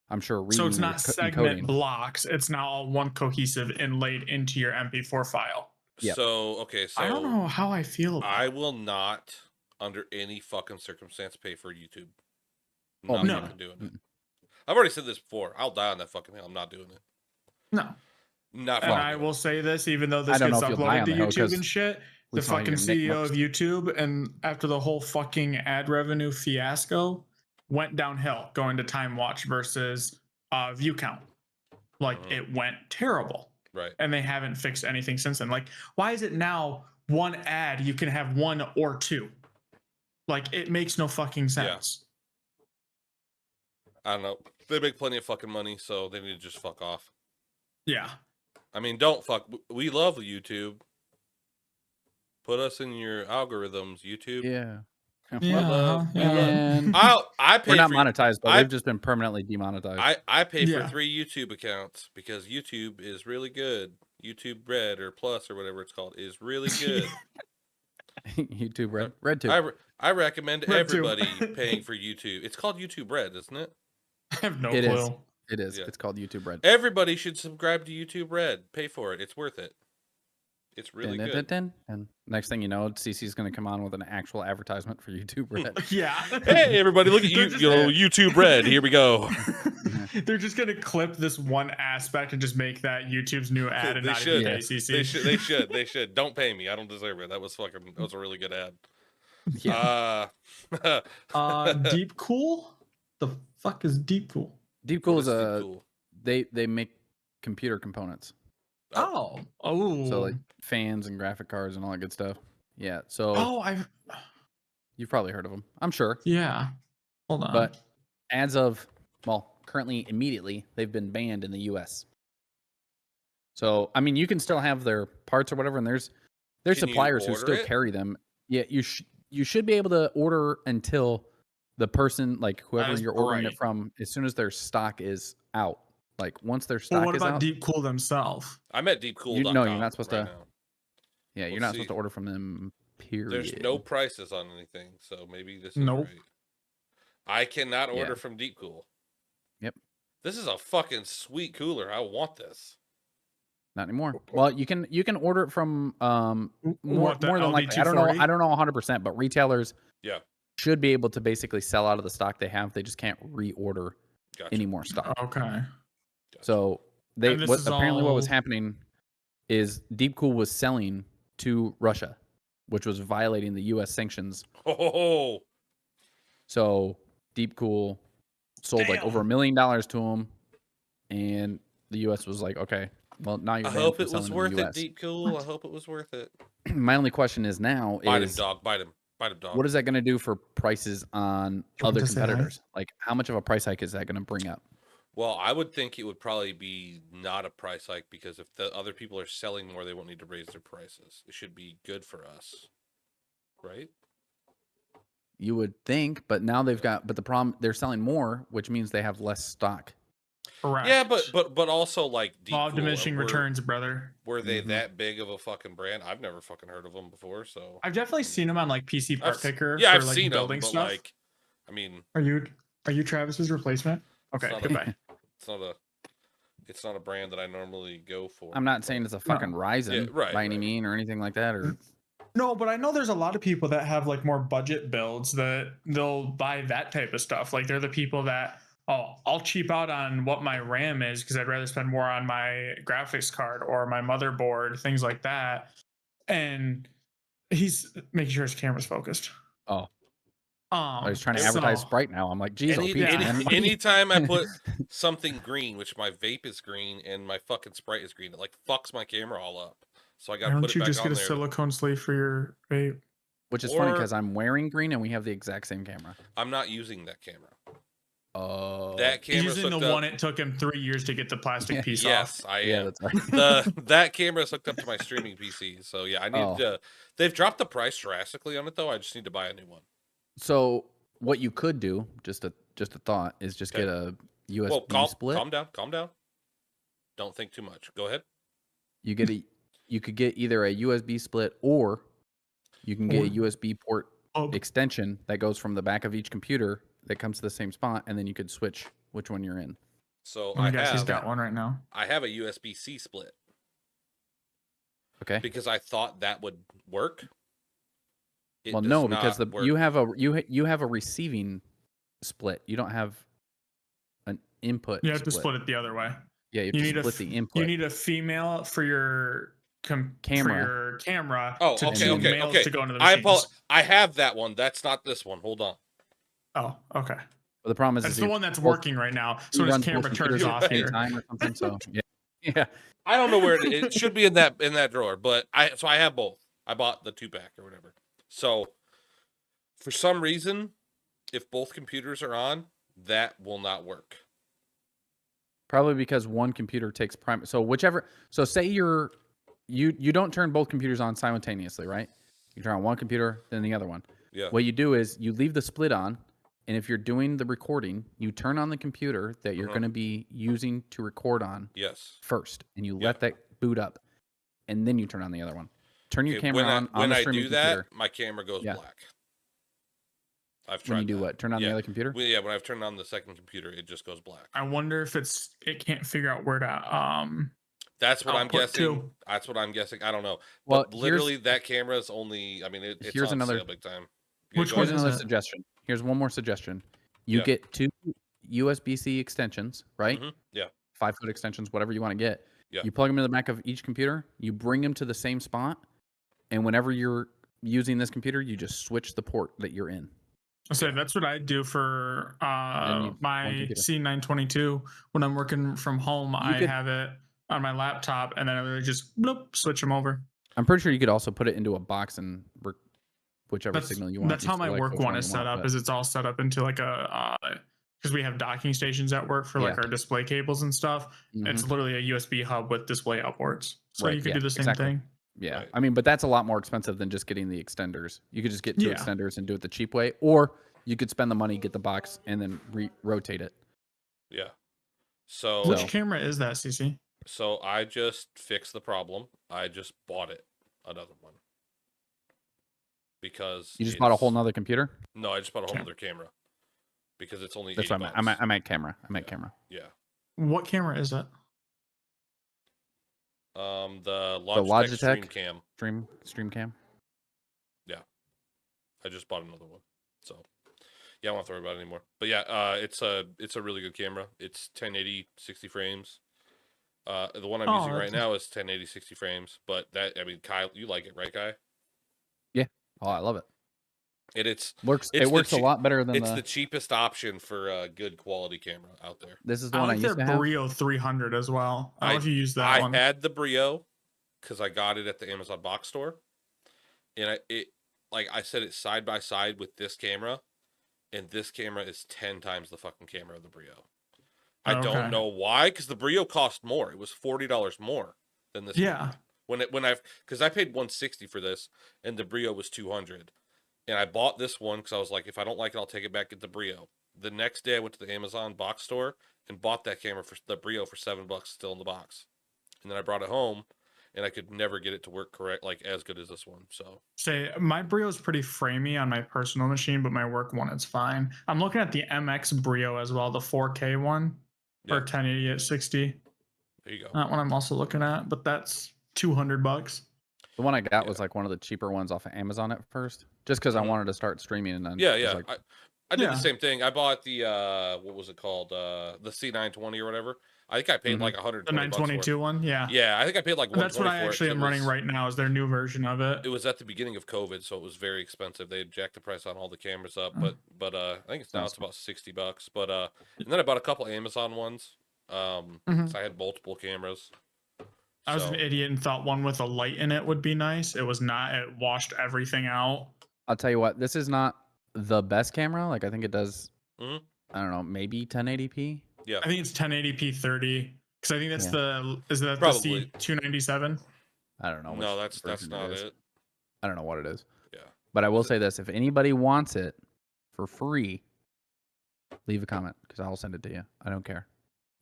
I'm sure, reading So it's or not segment encoding. blocks. It's now all one cohesive and laid into your MP4 file. Yep. So okay, so I don't know how I feel. I will not, under any fucking circumstance, pay for YouTube. Oh, Not no. fucking doing it. I've already said this before. I'll die on that fucking hill. I'm not doing it. No. Not And fucking I doing will it. say this, even though I this don't gets know if you'll die uploaded on to the hill, YouTube 'cause and shit, we the saw fucking your Nick CEO Mooks. of YouTube, and after the whole fucking ad revenue fiasco, went downhill going to time watch versus view count. Like it went terrible. Right. And they haven't fixed anything since then. Like, why is it now one ad you can have one or two? Like, it makes no fucking sense. I don't know. They make plenty of fucking money, so they need to just fuck off. Yeah. I mean, don't fuck. We love YouTube. Put us in your algorithms, YouTube. Yeah. We Yeah, love. We love. And I pay we're not for. monetized, but I- we've just been permanently demonetized. I pay for Yeah. 3 YouTube accounts because YouTube is really good. YouTube Red or Plus or whatever it's called is really good. YouTube Red, RedTube. I recommend RedTube. everybody paying for YouTube. It's called YouTube Red, isn't it? I have no It clue. is. It is. Yeah. It's called YouTube Red. Everybody should subscribe to YouTube Red. Pay for it. It's worth it. It's really Dun, dun, good. dun, dun. And next thing you know, CC's going to come on with an actual advertisement for YouTube Red. Yeah. Hey, everybody, look at They're you, just- YouTube Red. Here we go. They're just gonna clip this one aspect and just make that YouTube's new ad and They not should. even Yeah. pay CC. They should. Don't pay me. I don't deserve it. That was a really good ad. Yeah. DeepCool? The fuck is DeepCool? DeepCool is a cool. they make computer components. Oh. So like fans and graphic cards and all that good stuff. Yeah. So I've you've probably heard of them, I'm sure. yeah. Hold on. But as of, well, currently, immediately, they've been banned in the U.S. So I mean, you can still have their parts or whatever, and there's Can you suppliers who order still it? carry them. Yeah, you should be able to order until the person, like whoever is you're ordering right. it from, as soon as their stock is out. Like once their well, stock what is about out, DeepCool themselves? I'm at deepcool.com. No, you're not supposed right to- now. yeah, you're Let's not see. supposed to order from them. Period. There's no prices on anything, so maybe this is Nope. right. I cannot order Yeah. from DeepCool. Yep. This is a fucking sweet cooler. I want this. Not anymore. Well, you can order it from more What, the than likely. I don't know. LD240? I don't know 100%, but retailers Yeah. should be able to basically sell out of the stock they have. They just can't reorder Gotcha. any more stock. Okay. Gotcha. So they And this what is apparently what was all- happening is DeepCool was selling to Russia, which was violating the U.S. sanctions. Oh, So DeepCool sold like over $1 million to them, and the U.S. was like, okay, well now you're I banned hope from it was selling in worth the it, US. DeepCool. I hope it was worth it. My only question is now Bite him, is dog. Bite him. Bite him, dog. what is that going to do for prices on You want other to say hi? competitors? Like, how much of a price hike is that going to bring up? Well, I would think it would probably be not a price hike because if the other people are selling more, they won't need to raise their prices. It should be good for us, right? You would think, but now they've got. But the problem, they're selling more, which means they have less stock. Correct. Yeah, but also like law of DeepCool, diminishing were- returns, brother. Were they Mhm. that big of a fucking brand? I've never fucking heard of them before. So I've definitely seen them on like PC Part I've, Picker. yeah, for, I've like, seen them, building but stuff. like, I mean, Are you Travis's replacement? Okay, not a- goodbye. it's not a brand that I normally go for. I'm not saying it's a fucking Ryzen Yeah, right, by any right. mean or anything like that. Or No, but I know there's a lot of people that have like more budget builds that they'll buy that type of stuff. Like they're the people that, oh, I'll cheap out on what my RAM is because I'd rather spend more on my graphics card or my motherboard, things like that. And he's making sure his camera's focused. Oh. I was trying to advertise Sprite now. I'm like, geez, Anytime I put something green, which my vape is green and my fucking Sprite is green, it like fucks my camera all up. So I Why got to put don't it you back just on get a there. silicone sleeve for your vape? Which is funny Or- because I'm wearing green and we have the exact same camera. I'm not using that camera. Oh. That He's camera using the hooked up. one it took him 3 years to get the plastic Yeah. piece Yes, off. I am. Yeah, that's right. That camera's hooked up to my streaming PC. So yeah, I need Oh. to. They've dropped the price drastically on it though. I just need to buy a new one. So what you could do, just a thought, is just Okay. get a USB Whoa, split. calm down. Don't think too much. Go ahead. You could get either a USB split or you can get a USB port extension that goes from the back of each computer that comes to the same spot, and then you could switch which one you're in. So Let me guess, he's got one right now. I have a USB-C split Okay. because I thought that would work. Well, no, because you have a receiving split. You don't have an input. You have to split it the other way. Yeah, you have to split the input. You need a female for your camera. Oh, to okay, two okay, males okay. to go into the machines. I have that one. That's not this one. Hold on. Oh, okay. But the problem is That's the one that's working right now. So his camera turns off at the here. same time or something. So yeah. I don't know where it should be in that drawer, but I have both. I bought the 2-pack or whatever. So for some reason, if both computers are on, that will not work. Probably because one computer takes prime. So whichever. So say you don't turn both computers on simultaneously, right? You turn on one computer, then the other one. Yeah. What you do is you leave the split on, and if you're doing the recording, you turn on the computer that you're going to be using to record on. Yes. First, and you let that boot up, and then you turn on the other one. Turn your camera on when the I streaming do that, computer. my camera goes black. I've tried. When you do what? Turn on the other computer? Yeah, when I've turned on the second computer, it just goes black. I wonder if it can't figure out where to That's what I'm output guessing. to. That's what I'm guessing. I don't know. Well, But literally, that camera is only. I mean, it's here's on another sale big time. Which Go one ahead. is another it? suggestion. Here's one more suggestion. You get 2 USB-C extensions, right? Yeah. 5-foot extensions, whatever you want to get. Yeah. You plug them in the back of each computer. You bring them to the same spot, and whenever you're using this computer, you just switch the port that you're in. So that's what I do for one my computer. C922. When I'm working from home, I have it on my laptop, and then I really just switch them over. I'm pretty sure you could also put it into a box and whichever signal you want. That's how my work one is set up. Is it's all set up into like a because we have docking stations at work for like our display cables and stuff. It's literally a USB hub with display outports, so you could do the same thing. Yeah, Right. I mean, but that's a lot more expensive than just getting the extenders. You could just get 2 extenders and do it the cheap way, or you could spend the money, get the box, and then rotate it. Yeah. So Which camera is that, CC? So I just fixed the problem. I just bought another one because You just bought a whole nother computer. No, I just bought a whole other camera because it's only. That's what I meant. I meant camera. Camera. Yeah. What camera is it? The Logitech Stream Cam. Yeah, I just bought another one, so yeah, I don't have to worry about it anymore. But yeah, it's a really good camera. It's 1080 60 frames. The one I'm using right now is 1080 60 frames. But Kyle, you like it, right, Kai? Yeah. Oh, I love it. It works a lot better than the cheapest option for a good quality camera out there. This is the one I used to have. Brio 300 as well. I don't know if you use that one. I had the Brio because I got it at the Amazon box store, and like I said, it's side by side with this camera, and this camera is 10 times the fucking camera of the Brio. I don't know why, because the Brio cost more. It was $40 more than this. Yeah. Because I paid $160 for this, and the Brio was $200. And I bought this one because I was like, if I don't like it, I'll take it back at the Brio. The next day, I went to the Amazon box store and bought that camera for the Brio for $7, still in the box. And then I brought it home, and I could never get it to work correct, like as good as this one. So, my Brio is pretty framey on my personal machine, but my work one is fine. I'm looking at the MX Brio as well, the 4K one, or 1080 at 60. There you go. That one I'm also looking at, but that's $200. The one I got was like one of the cheaper ones off of Amazon at first, just because I wanted to start streaming. And then I did the same thing. I bought the what was it called? The C920 or whatever. I think I paid like $120. The 922 one, yeah. Yeah, I think I paid like $120. That's what I actually am running right now. Is their new version of it? It was at the beginning of COVID, so it was very expensive. They jacked the price on all the cameras up, but I think it's about $60. But and then I bought a couple Amazon ones. So I had multiple cameras. I was an idiot and thought one with a light in it would be nice. It was not. It washed everything out. I'll tell you what, this is not the best camera. Like I think it does, Mhm. I don't know, maybe 1080p. Yeah, I think it's 1080p 30 because I think that's is that Probably. the C297? I don't know. Which no, that's version not is. it. I don't know what it is. Yeah, But I will Is it- say this: if anybody wants it for free, leave a comment because I'll send it to you. I don't care.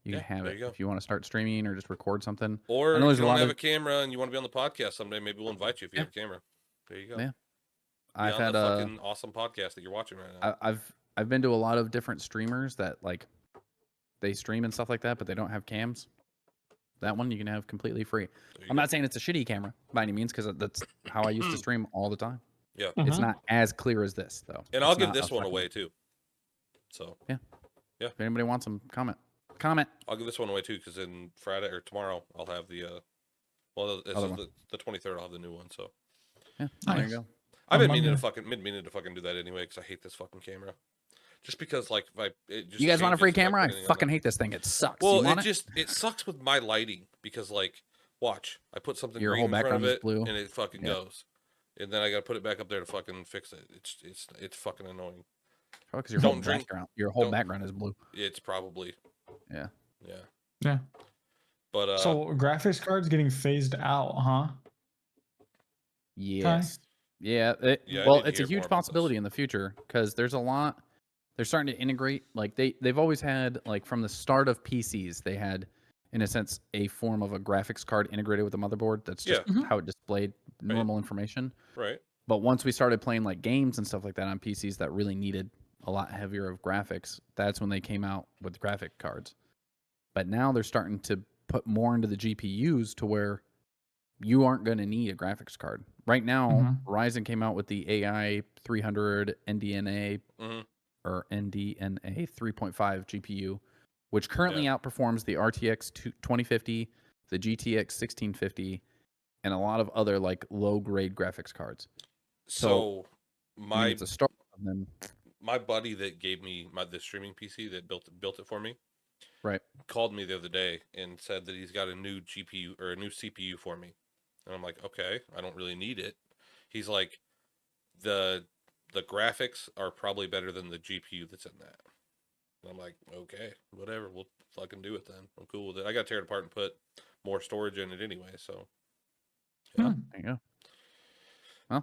You Yeah, can have there it you go. if you want to start streaming or just record something. Or I know if there's you a don't lot have of a camera and you want to be on the podcast someday, maybe we'll invite you if you Yeah. have a camera. There you go. Yeah. Be I've on had the fucking awesome podcast that you're watching right now. I've been to a lot of different streamers that like they stream and stuff like that, but they don't have cams. That one you can have completely free. There you I'm go. not saying it's a shitty camera by any means because that's how I used to stream all the time. Yeah, It's not as clear as this though. and It's I'll give not this a one fucking- away too. So If anybody wants them, comment. I'll give this one away too because in Friday or tomorrow I'll have the this Other is one. the 23rd. I'll have the new one. So Yeah, there Nice. you go. I've been Monday. meaning to fucking do that anyway because I hate this fucking camera. Just because like if it just You guys want a changes free if I camera? put I anything on fucking there. hate this thing. It sucks. Well, you want it sucks with my lighting because like watch I put something Your green whole in front of background is it blue. and it fucking Yeah. goes, and then I gotta put it back up there to fucking fix it. It's fucking annoying. Because your Don't whole drink- background, your whole don't- background is blue. It's probably Yeah. Yeah. But So graphics cards getting phased out, huh? Yes. Yeah. Yeah, I well, did it's a hear more huge about this. possibility in the future because there's a lot. They're starting to integrate. Like they've always had like from the start of PCs, they had in a sense a form of a graphics card integrated with the motherboard. That's just Yeah. Mhm. how it displayed normal information. right. But once we started playing like games and stuff like that on PCs that really needed a lot heavier of graphics, that's when they came out with graphic cards. But now they're starting to put more into the GPUs to where you aren't going to need a graphics card. Right now, Mhm. Ryzen came out with the AI 300 NDNA hmm or NDNA 3.5 GPU, which currently outperforms the RTX 2050, the GTX 1650, and a lot of other like low grade graphics cards. So I mean, my it's a start. And then, my buddy that gave me the streaming PC that built it for me right. called me the other day and said that he's got a new GPU or a new CPU for me, and I'm like, okay, I don't really need it. He's like, the graphics are probably better than the GPU that's in that. And I'm like, okay, whatever, we'll fucking do it then. I'm cool with it. I got to tear it apart and put more storage in it anyway. So There you go.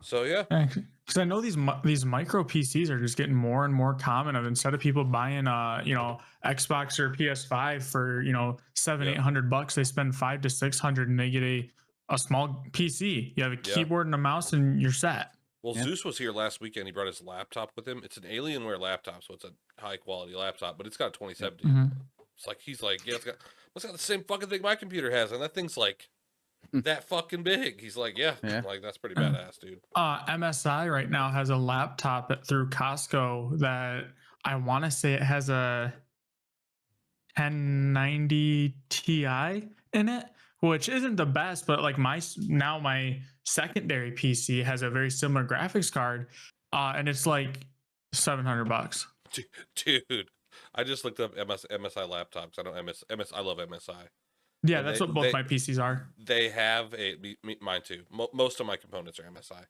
so yeah, Because I know these micro PCs are just getting more and more common. Of instead of people buying Xbox or PS5 for $700-800, they spend $500 to $600 and they get a small PC. You have a keyboard and a mouse and you're set. Well, Yeah. Zeus was here last weekend. He brought his laptop with him. It's an Alienware laptop, so it's a high quality laptop, but it's got a 2070. Mhm. It's like he's like, yeah, it's got the same fucking thing my computer has, and that thing's like that fucking big. He's like, yeah. Yeah. I'm like, that's pretty badass, dude. MSI right now has a laptop through Costco that I want to say it has a 1090 Ti in it, which isn't the best, but like my secondary PC has a very similar graphics card, and it's like $700. Dude, I just looked up MSI laptops. I know I love MSI. Yeah, And that's they- what both they- my PCs are. They have mine too. Most of my components are MSI.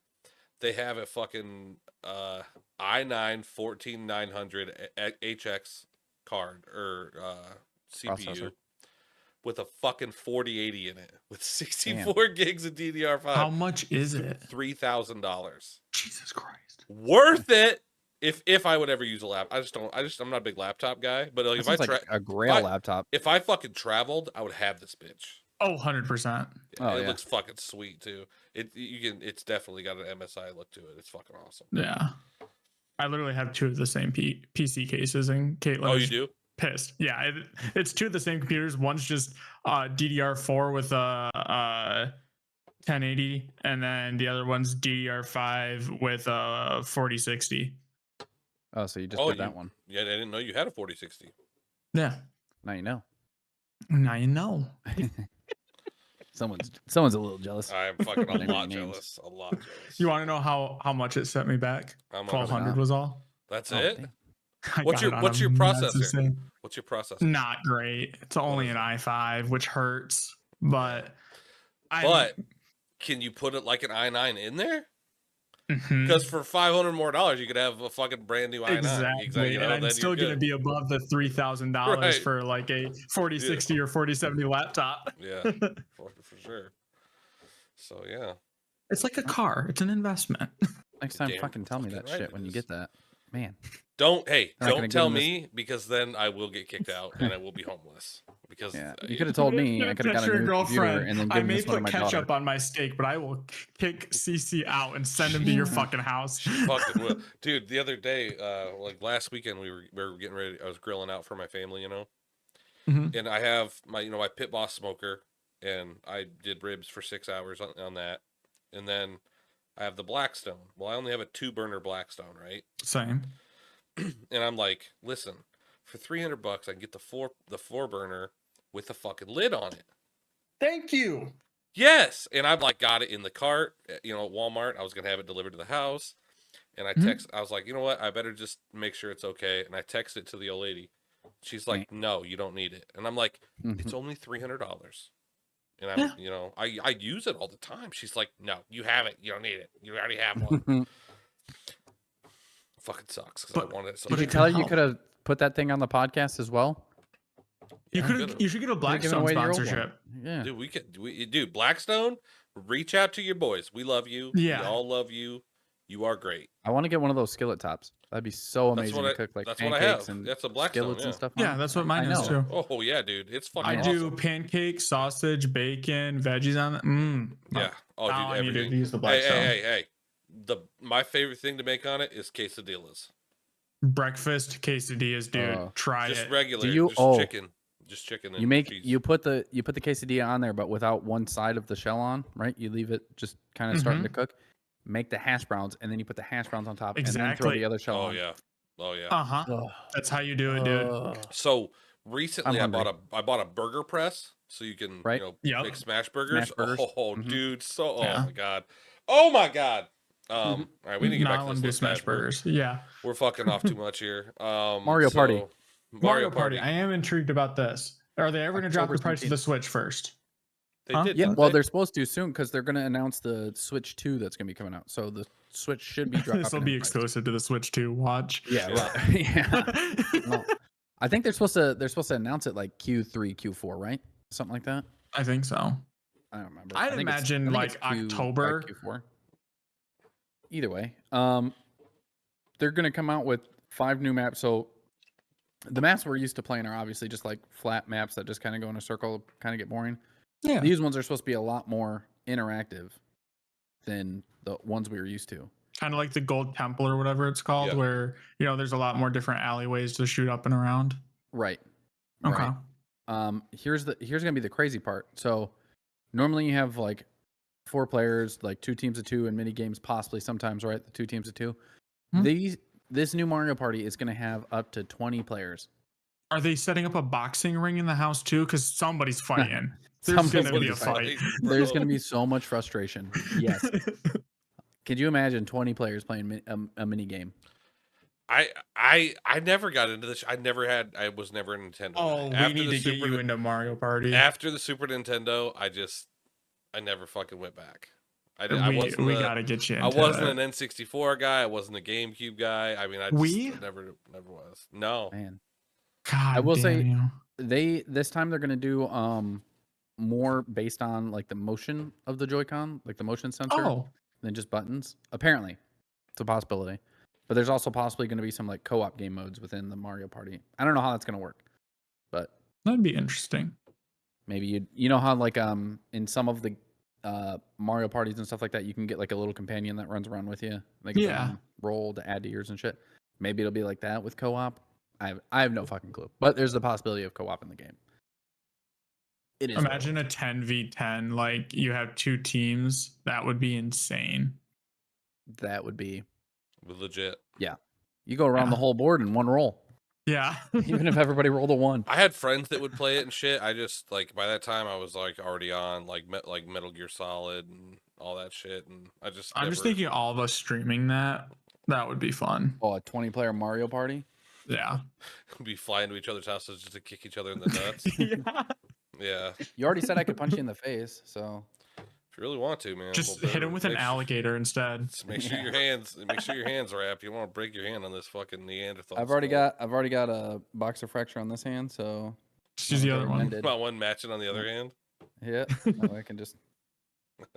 They have a fucking i9 14900 HX card or CPU Processor. with a fucking 4080 in it with 64 gigs of DDR5. How much is it? $3,000. Jesus Christ. Worth it if I would ever use a laptop. I'm not a big laptop guy, but like That if I sounds like a Grail I- laptop. if I fucking traveled, I would have this bitch. Oh, 100%. Oh, It yeah. looks fucking sweet too. It's definitely got an MSI look to it. It's fucking awesome. Yeah. I literally have two of the same PC cases, and Caitlin Oh, you is do? pissed. Yeah, it's two of the same computers. One's just DDR4 with a 1080, and then the other one's DDR5 with a 4060. Oh, so you just Oh, did that one. Yeah, I didn't know you had a 4060. Yeah. Now you know. Now you know. Someone's a little jealous. I'm fucking a Name lot names. jealous. A lot jealous. You want to know how much it set me back? How much? 1200 was all. That's Oh, it? damn. I What's got your it on what's a your massive processor? sale. What's your processor? Not great. It's only is an i5, which hurts, but But can you put it like an i9 in there? Mhm. Because for $500 more, you could have a fucking brand new i9. Exactly. You know, And I'm then still you're going to good. be above the $3,000 Right. for like a 4060 or 4070 laptop. Yeah, for sure. So yeah, It's like a car. It's an investment. Next You're time, damn fucking tell me fucking that right shit it when you is. get that. Man, don't not gonna don't give tell him this- me, because then I will get kicked out and I will be homeless. Because yeah, you could have told me. I could have got a new computer and then I given may this one to put my daughter. ketchup on my steak, but I will kick CC out and send him to your fucking house. She fucking will, dude. The other day, like last weekend, we were getting ready. I was grilling out for my family, Mhm. and I have my my pit boss smoker, and I did ribs for 6 hours on that, and then I have the Blackstone. Well, I only have a 2-burner Blackstone, right? Same. And I'm like, listen, for $300, I can get the 4-burner with the fucking lid on it. Thank you. Yes, and I've like got it in the cart, at Walmart. I was gonna have it delivered to the house, and I was like, you know what? I better just make sure it's okay. And I texted it to the old lady. She's like, no, you don't need it. And I'm like, it's only $300. And I'm, I use it all the time. She's like, no, you have it. You don't need it. You already have one. Fucking sucks because I wanted it so Did you bad. tell her you could have put that thing on the podcast as well? You Yeah, could. You should get a Could have given Blackstone away your old one. sponsorship. Yeah. Dude, Blackstone, reach out to your boys. We love you. Yeah. We all love you. You are great. I want to get one of those skillet tops. That'd be so That's amazing what to cook like that's what I pancakes have. and That's a Blackstone, skillets yeah. and stuff. Yeah, on. that's what mine I is know. too. Oh yeah, dude, it's fucking I awesome. do pancakes, sausage, bacon, veggies on it. Yeah. Oh, dude, Now I need everything. to use the Hey, Blackstone. hey. My favorite thing to make on it is quesadillas. Breakfast quesadillas, dude. Try Just it. regular, Do you- just oh. chicken. Just chicken and You make cheese. you put the quesadilla on there, but without one side of the shell on, right? You leave it just kind of starting to cook. Make the hash browns, and then you put the hash browns on top, and then throw Exactly. the other shell Oh on. yeah. Oh yeah. Uh-huh. Ugh. That's how you do it, dude. Ugh. So recently I I'm hungry. bought a burger press so you can Right. Yep. make smash burgers. Smash burgers. Oh Mhm. dude, Yeah. Oh my god. All right, we need to get Now I back to want this to do list, smash guys. We're- burgers. Yeah. We're fucking off too much here. Mario Party. Mario Party. I am intrigued about this. Are they ever going to drop the October price of the Switch first? They Huh? did. Yeah, didn't well, they? they're supposed to soon because they're going to announce the Switch 2 that's going to be coming out. So the Switch should be dropping. This will be exclusive to the Switch 2. Watch. Yeah, Yeah. right. Yeah. Well, I think they're supposed to announce it like Q3, Q4, right? Something like that. I think so. I don't remember. I'd I think it's- imagine, I think like, it's October. Q4. Either way, they're gonna come out with 5 new maps. So the maps we're used to playing are obviously just like flat maps that just kind of go in a circle, kind of get boring. Yeah. These ones are supposed to be a lot more interactive than the ones we were used to. Kind of like the Gold Temple or whatever it's called, Yeah. where, there's a lot more different alleyways to shoot up and around. Right. Okay. Right. Here's gonna be the crazy part. So normally you have like 4 players, like 2 teams of 2 in mini games, possibly sometimes, right? The 2 teams of 2. This new Mario Party is gonna have up to 20 players. Are they setting up a boxing ring in the house too? Because somebody's fighting. There's Somebody's going to be a gonna fight. There's gonna be so much frustration. Yes. Could you imagine 20 players playing a mini game? I never got into this. I was never a Nintendo. Oh, guy. we need to get you into Mario Party. After the Super Nintendo, I never fucking went back. I we gotta get you into I wasn't it. an N64 guy. I wasn't a GameCube guy. I mean, I never was. No. Man. God, I will say you. this time they're gonna do more based on like the motion of the Joy-Con, like the motion sensor, than just buttons. Apparently, it's a possibility. But there's also possibly going to be some like co-op game modes within the Mario Party. I don't know how that's going to work, but that'd be interesting. maybe you know how like in some of the Mario parties and stuff like that, you can get like a little companion that runs around with you. Like roll to add to yours and shit. Maybe it'll be like that with co-op. I have no fucking clue, but there's the possibility of co-op in the game. It is. Imagine a 10v10, like you have 2 teams. That would be insane. That would be legit. Yeah, you go around the whole board in one roll. Yeah. Even if everybody rolled a 1. I had friends that would play it and shit. I just like by that time I was like already on like Metal Gear Solid and all that shit, and I'm just thinking all of us streaming that would be fun. Oh, a 20-player Mario Party. Yeah. be flying to each other's houses just to kick each other in the nuts. Yeah. Yeah. You already said I could punch you in the face, so you really want to, man, Just well, hit him with an make alligator instead. Make sure your hands are wrapped. You don't want to break your hand on this fucking Neanderthal. I've already got a boxer fracture on this hand, so Just use the other one. About one matching on the other hand. Yeah, no, I can just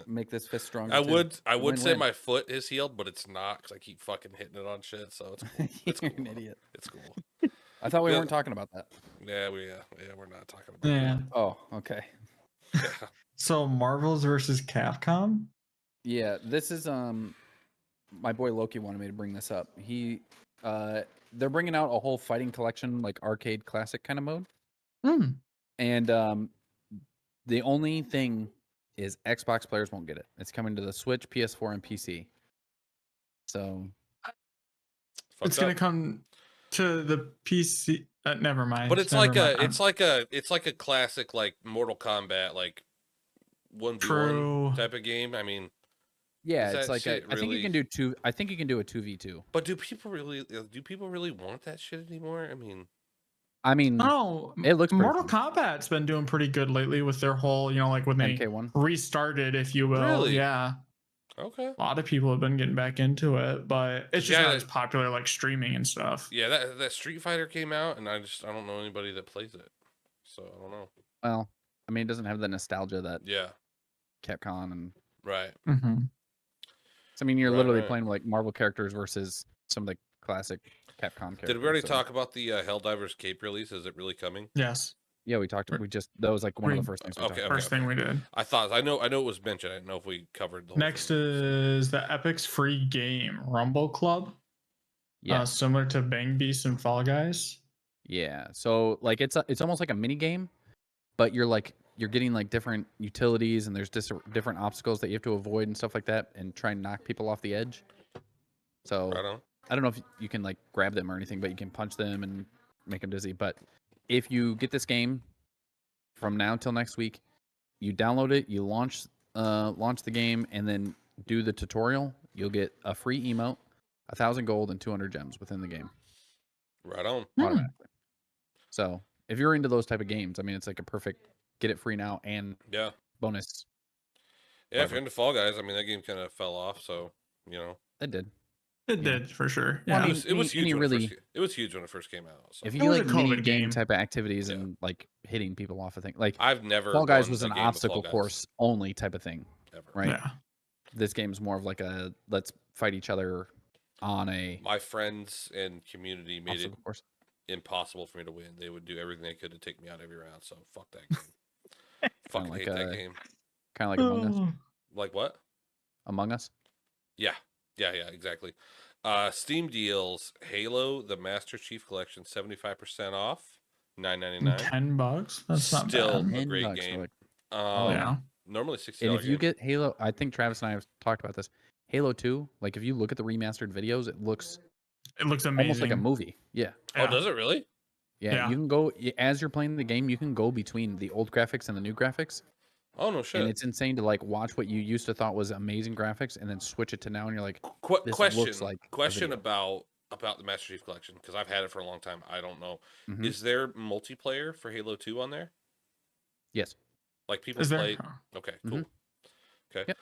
make this fist stronger. I would say Win-win. my foot is healed, but it's not because I keep fucking hitting it on shit. So it's cool. It's You're cool. an idiot. It's cool. I thought we Yeah. weren't talking about that. Yeah, we're not talking about Yeah. Oh, okay. that. Yeah. So Marvels versus Capcom. Yeah, this is my boy Loki wanted me to bring this up. They're bringing out a whole fighting collection, like arcade classic kind of mode. And the only thing is Xbox players won't get it. It's coming to the Switch, PS4, and PC. So It's gonna come to the PC. Never mind. But it's Never like mind. it's like a classic like Mortal Kombat like 1v1 type of game. I mean, yeah, is it's that like shit I think you really- can do two. I think you can do a 2v2. but do people really want that shit anymore? I mean, Oh, it looks pretty Mortal fun. Kombat's been doing pretty good lately with their whole, like when they MK1. restarted, if you will. Really? Yeah. Okay. A lot of people have been getting back into it, but it's just Yeah. not as popular like streaming and stuff. Yeah, that Street Fighter came out, and I don't know anybody that plays it, so I don't know. Well, I mean, it doesn't have the nostalgia that Yeah. Capcom and. Right. Mm-hmm. So, I mean, you're Right, literally right. playing like Marvel characters versus some of the classic Capcom characters. Did we already so- talk about the Helldivers cape release? Is it really coming? Yes. Yeah, we talked. That was like one of the first things we talked Okay, about. First thing we did. I know it was mentioned. I didn't know if we covered the whole Next thing. is the Epic's free game, Rumble Club. Yeah, Similar to Bang Beasts and Fall Guys. yeah. So like it's almost like a mini game, but you're getting like different utilities and there's different obstacles that you have to avoid and stuff like that, and try and knock people off the edge. So Right on. I don't know if you can like grab them or anything, but you can punch them and make them dizzy. But if you get this game from now till next week, you download it, you launch the game, and then do the tutorial, you'll get a free emote, 1,000 gold, and 200 gems within the game Right on. automatically. So if you're into those type of games, I mean, it's like a perfect get it free now and Yeah. bonus. Yeah. If you're into Fall Guys, I mean that game kind of fell off, so It did. It Yeah. did for sure. Well, I Yeah. mean, it was huge. any When really- it was huge when it first came out. So. If It you was like a mini COVID game game. type of activities Yeah. and like hitting people off of things, like I've never. Fall Guys won was a an game of Fall obstacle Guys, course only type of thing, ever. right? Yeah. This game's more of like a let's fight each other on a My friends and community made it obstacle course. impossible for me to win. They would do everything they could to take me out every round. So fuck that game. Fucking like hate that game. Kind of like Among Us. Like what? Among Us. Yeah, exactly. Steam deals: Halo: The Master Chief Collection 75% off, $9.99. $10. That's not Still bad. a great $10 for, game. like- Yeah. Normally $60. And if you game. get Halo, I think Travis and I have talked about this. Halo 2, like if you look at the remastered videos, it looks It looks amazing. almost like a movie. Yeah. Oh, does it really? Yeah. Yeah. You can go as you're playing the game, you can go between the old graphics and the new graphics. Oh no shit. And it's insane to like watch what you used to thought was amazing graphics and then switch it to now and you're like, this question looks like a question video. about the Master Chief Collection, because I've had it for a long time. I don't know. Mhm. Is there multiplayer for Halo 2 on there? yes. Like people Is there? play? Okay, cool. Mhm. Okay. Yep.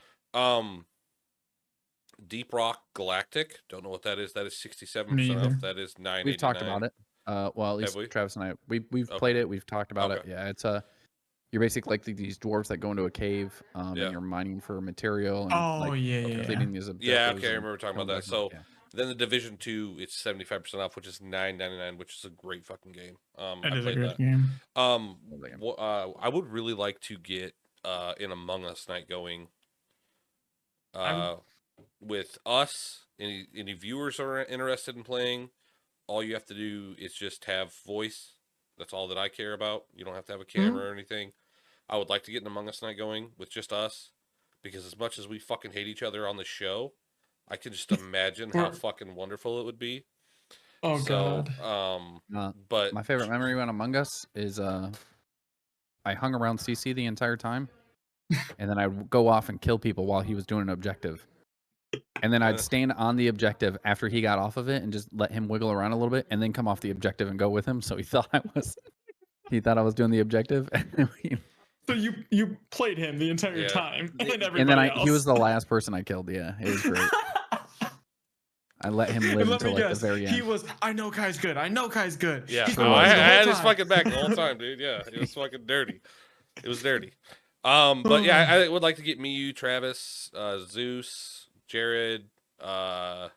Deep Rock Galactic. Don't know what that is. That is 67% Me off. either. That is $9.89. We've talked about it. Well, at least we? Travis and I, we've Okay. played it. We've talked about it. Okay. Yeah, it's you're basically like these dwarves that go into a cave, Yeah. and you're mining for material and Oh, like yeah, yeah, completing these objectives. Yeah, okay, I and remember talking coming about that. back and- So yeah. then the Division 2, it's 75% off, which is $9.99, which is a great fucking game. It I is a played good that. game. Love that game. I would really like to get an Among Us night going. With us, any viewers are interested in playing, all you have to do is just have voice. That's all that I care about. You don't have to have a camera or anything. I would like to get an Among Us night going with just us, because as much as we fucking hate each other on the show, I can just imagine how fucking wonderful it would be. Oh, So, God. but My favorite memory on Among Us is I hung around CC the entire time, and then I'd go off and kill people while he was doing an objective. And then I'd stand on the objective after he got off of it and just let him wiggle around a little bit, and then come off the objective and go with him. So he thought I was doing the objective. And So you played him the entire Yeah. time, and And everybody then else. he was the last person I killed. Yeah, it was great. I let him live And let until me like guess, the very end. he was. I know Kai's good. I know Kai's good. Yeah, He's Sure been was. I winning the whole had his time. fucking back the whole time, dude. Yeah, it was fucking dirty. It was dirty. But yeah, I would like to get me, you, Travis, Zeus, Jared, like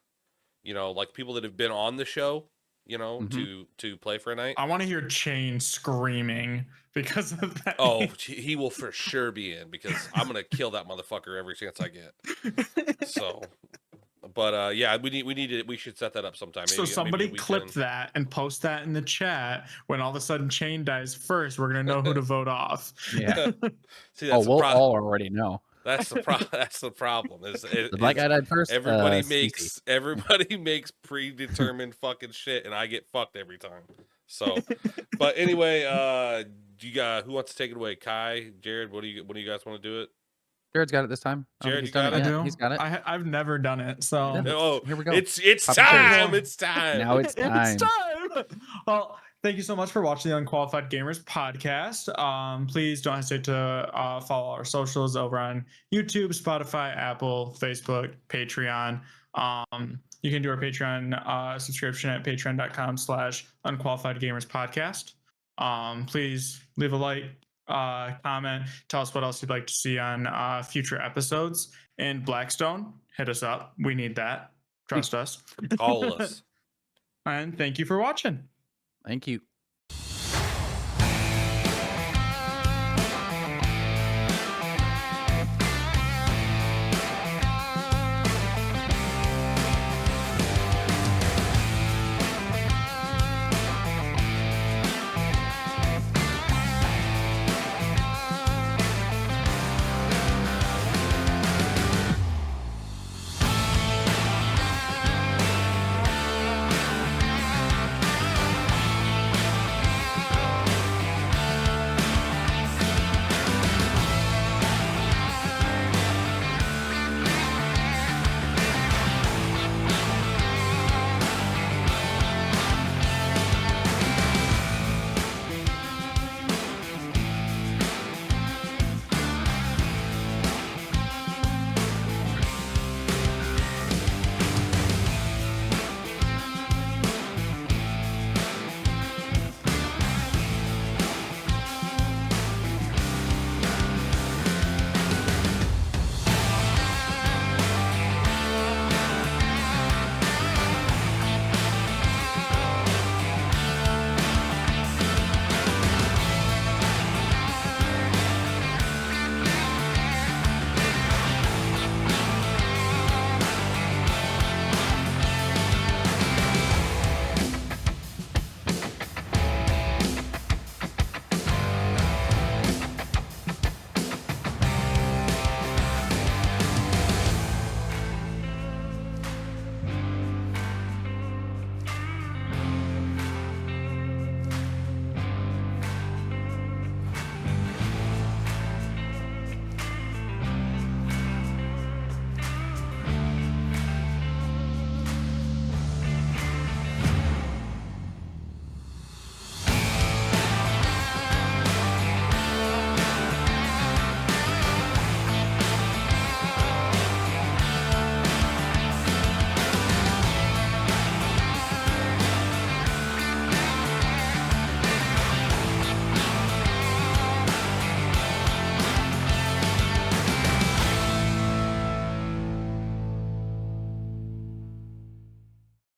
people that have been on the show, Mhm. to play for a night. I want to hear Chain screaming because of that. Oh, he will for sure be in because I'm gonna kill that motherfucker every chance I get. So, but yeah, we should set that up sometime. So Maybe somebody we clip can. that and post that in the chat. When all of a sudden Chain dies first, we're gonna know who to vote off. Yeah. See, Oh, that's the we'll problem. all already know. That's the That's the problem. Is The black guy died first. everybody Cece. makes predetermined fucking shit, and I get fucked every time. So, but anyway, do you got who wants to take it away? Kai, Jared, when do you guys want to do it? Jared's got it this time. I don't Jared, think he's you done got it it? yet. I do. He's got it. I've never done it, so Yeah. Oh, Here we go. It's Pop your cherry. time. It's time. Now it's time. It's time. Well, thank you so much for watching the Unqualified Gamers podcast. Please don't hesitate to follow our socials over on YouTube, Spotify, Apple, Facebook, Patreon. You can do our Patreon subscription at patreon.com/Unqualified Gamers podcast. Please leave a like, comment, tell us what else you'd like to see on future episodes. And Blackstone, hit us up. We need that. Trust us. Call us. And thank you for watching. Thank you.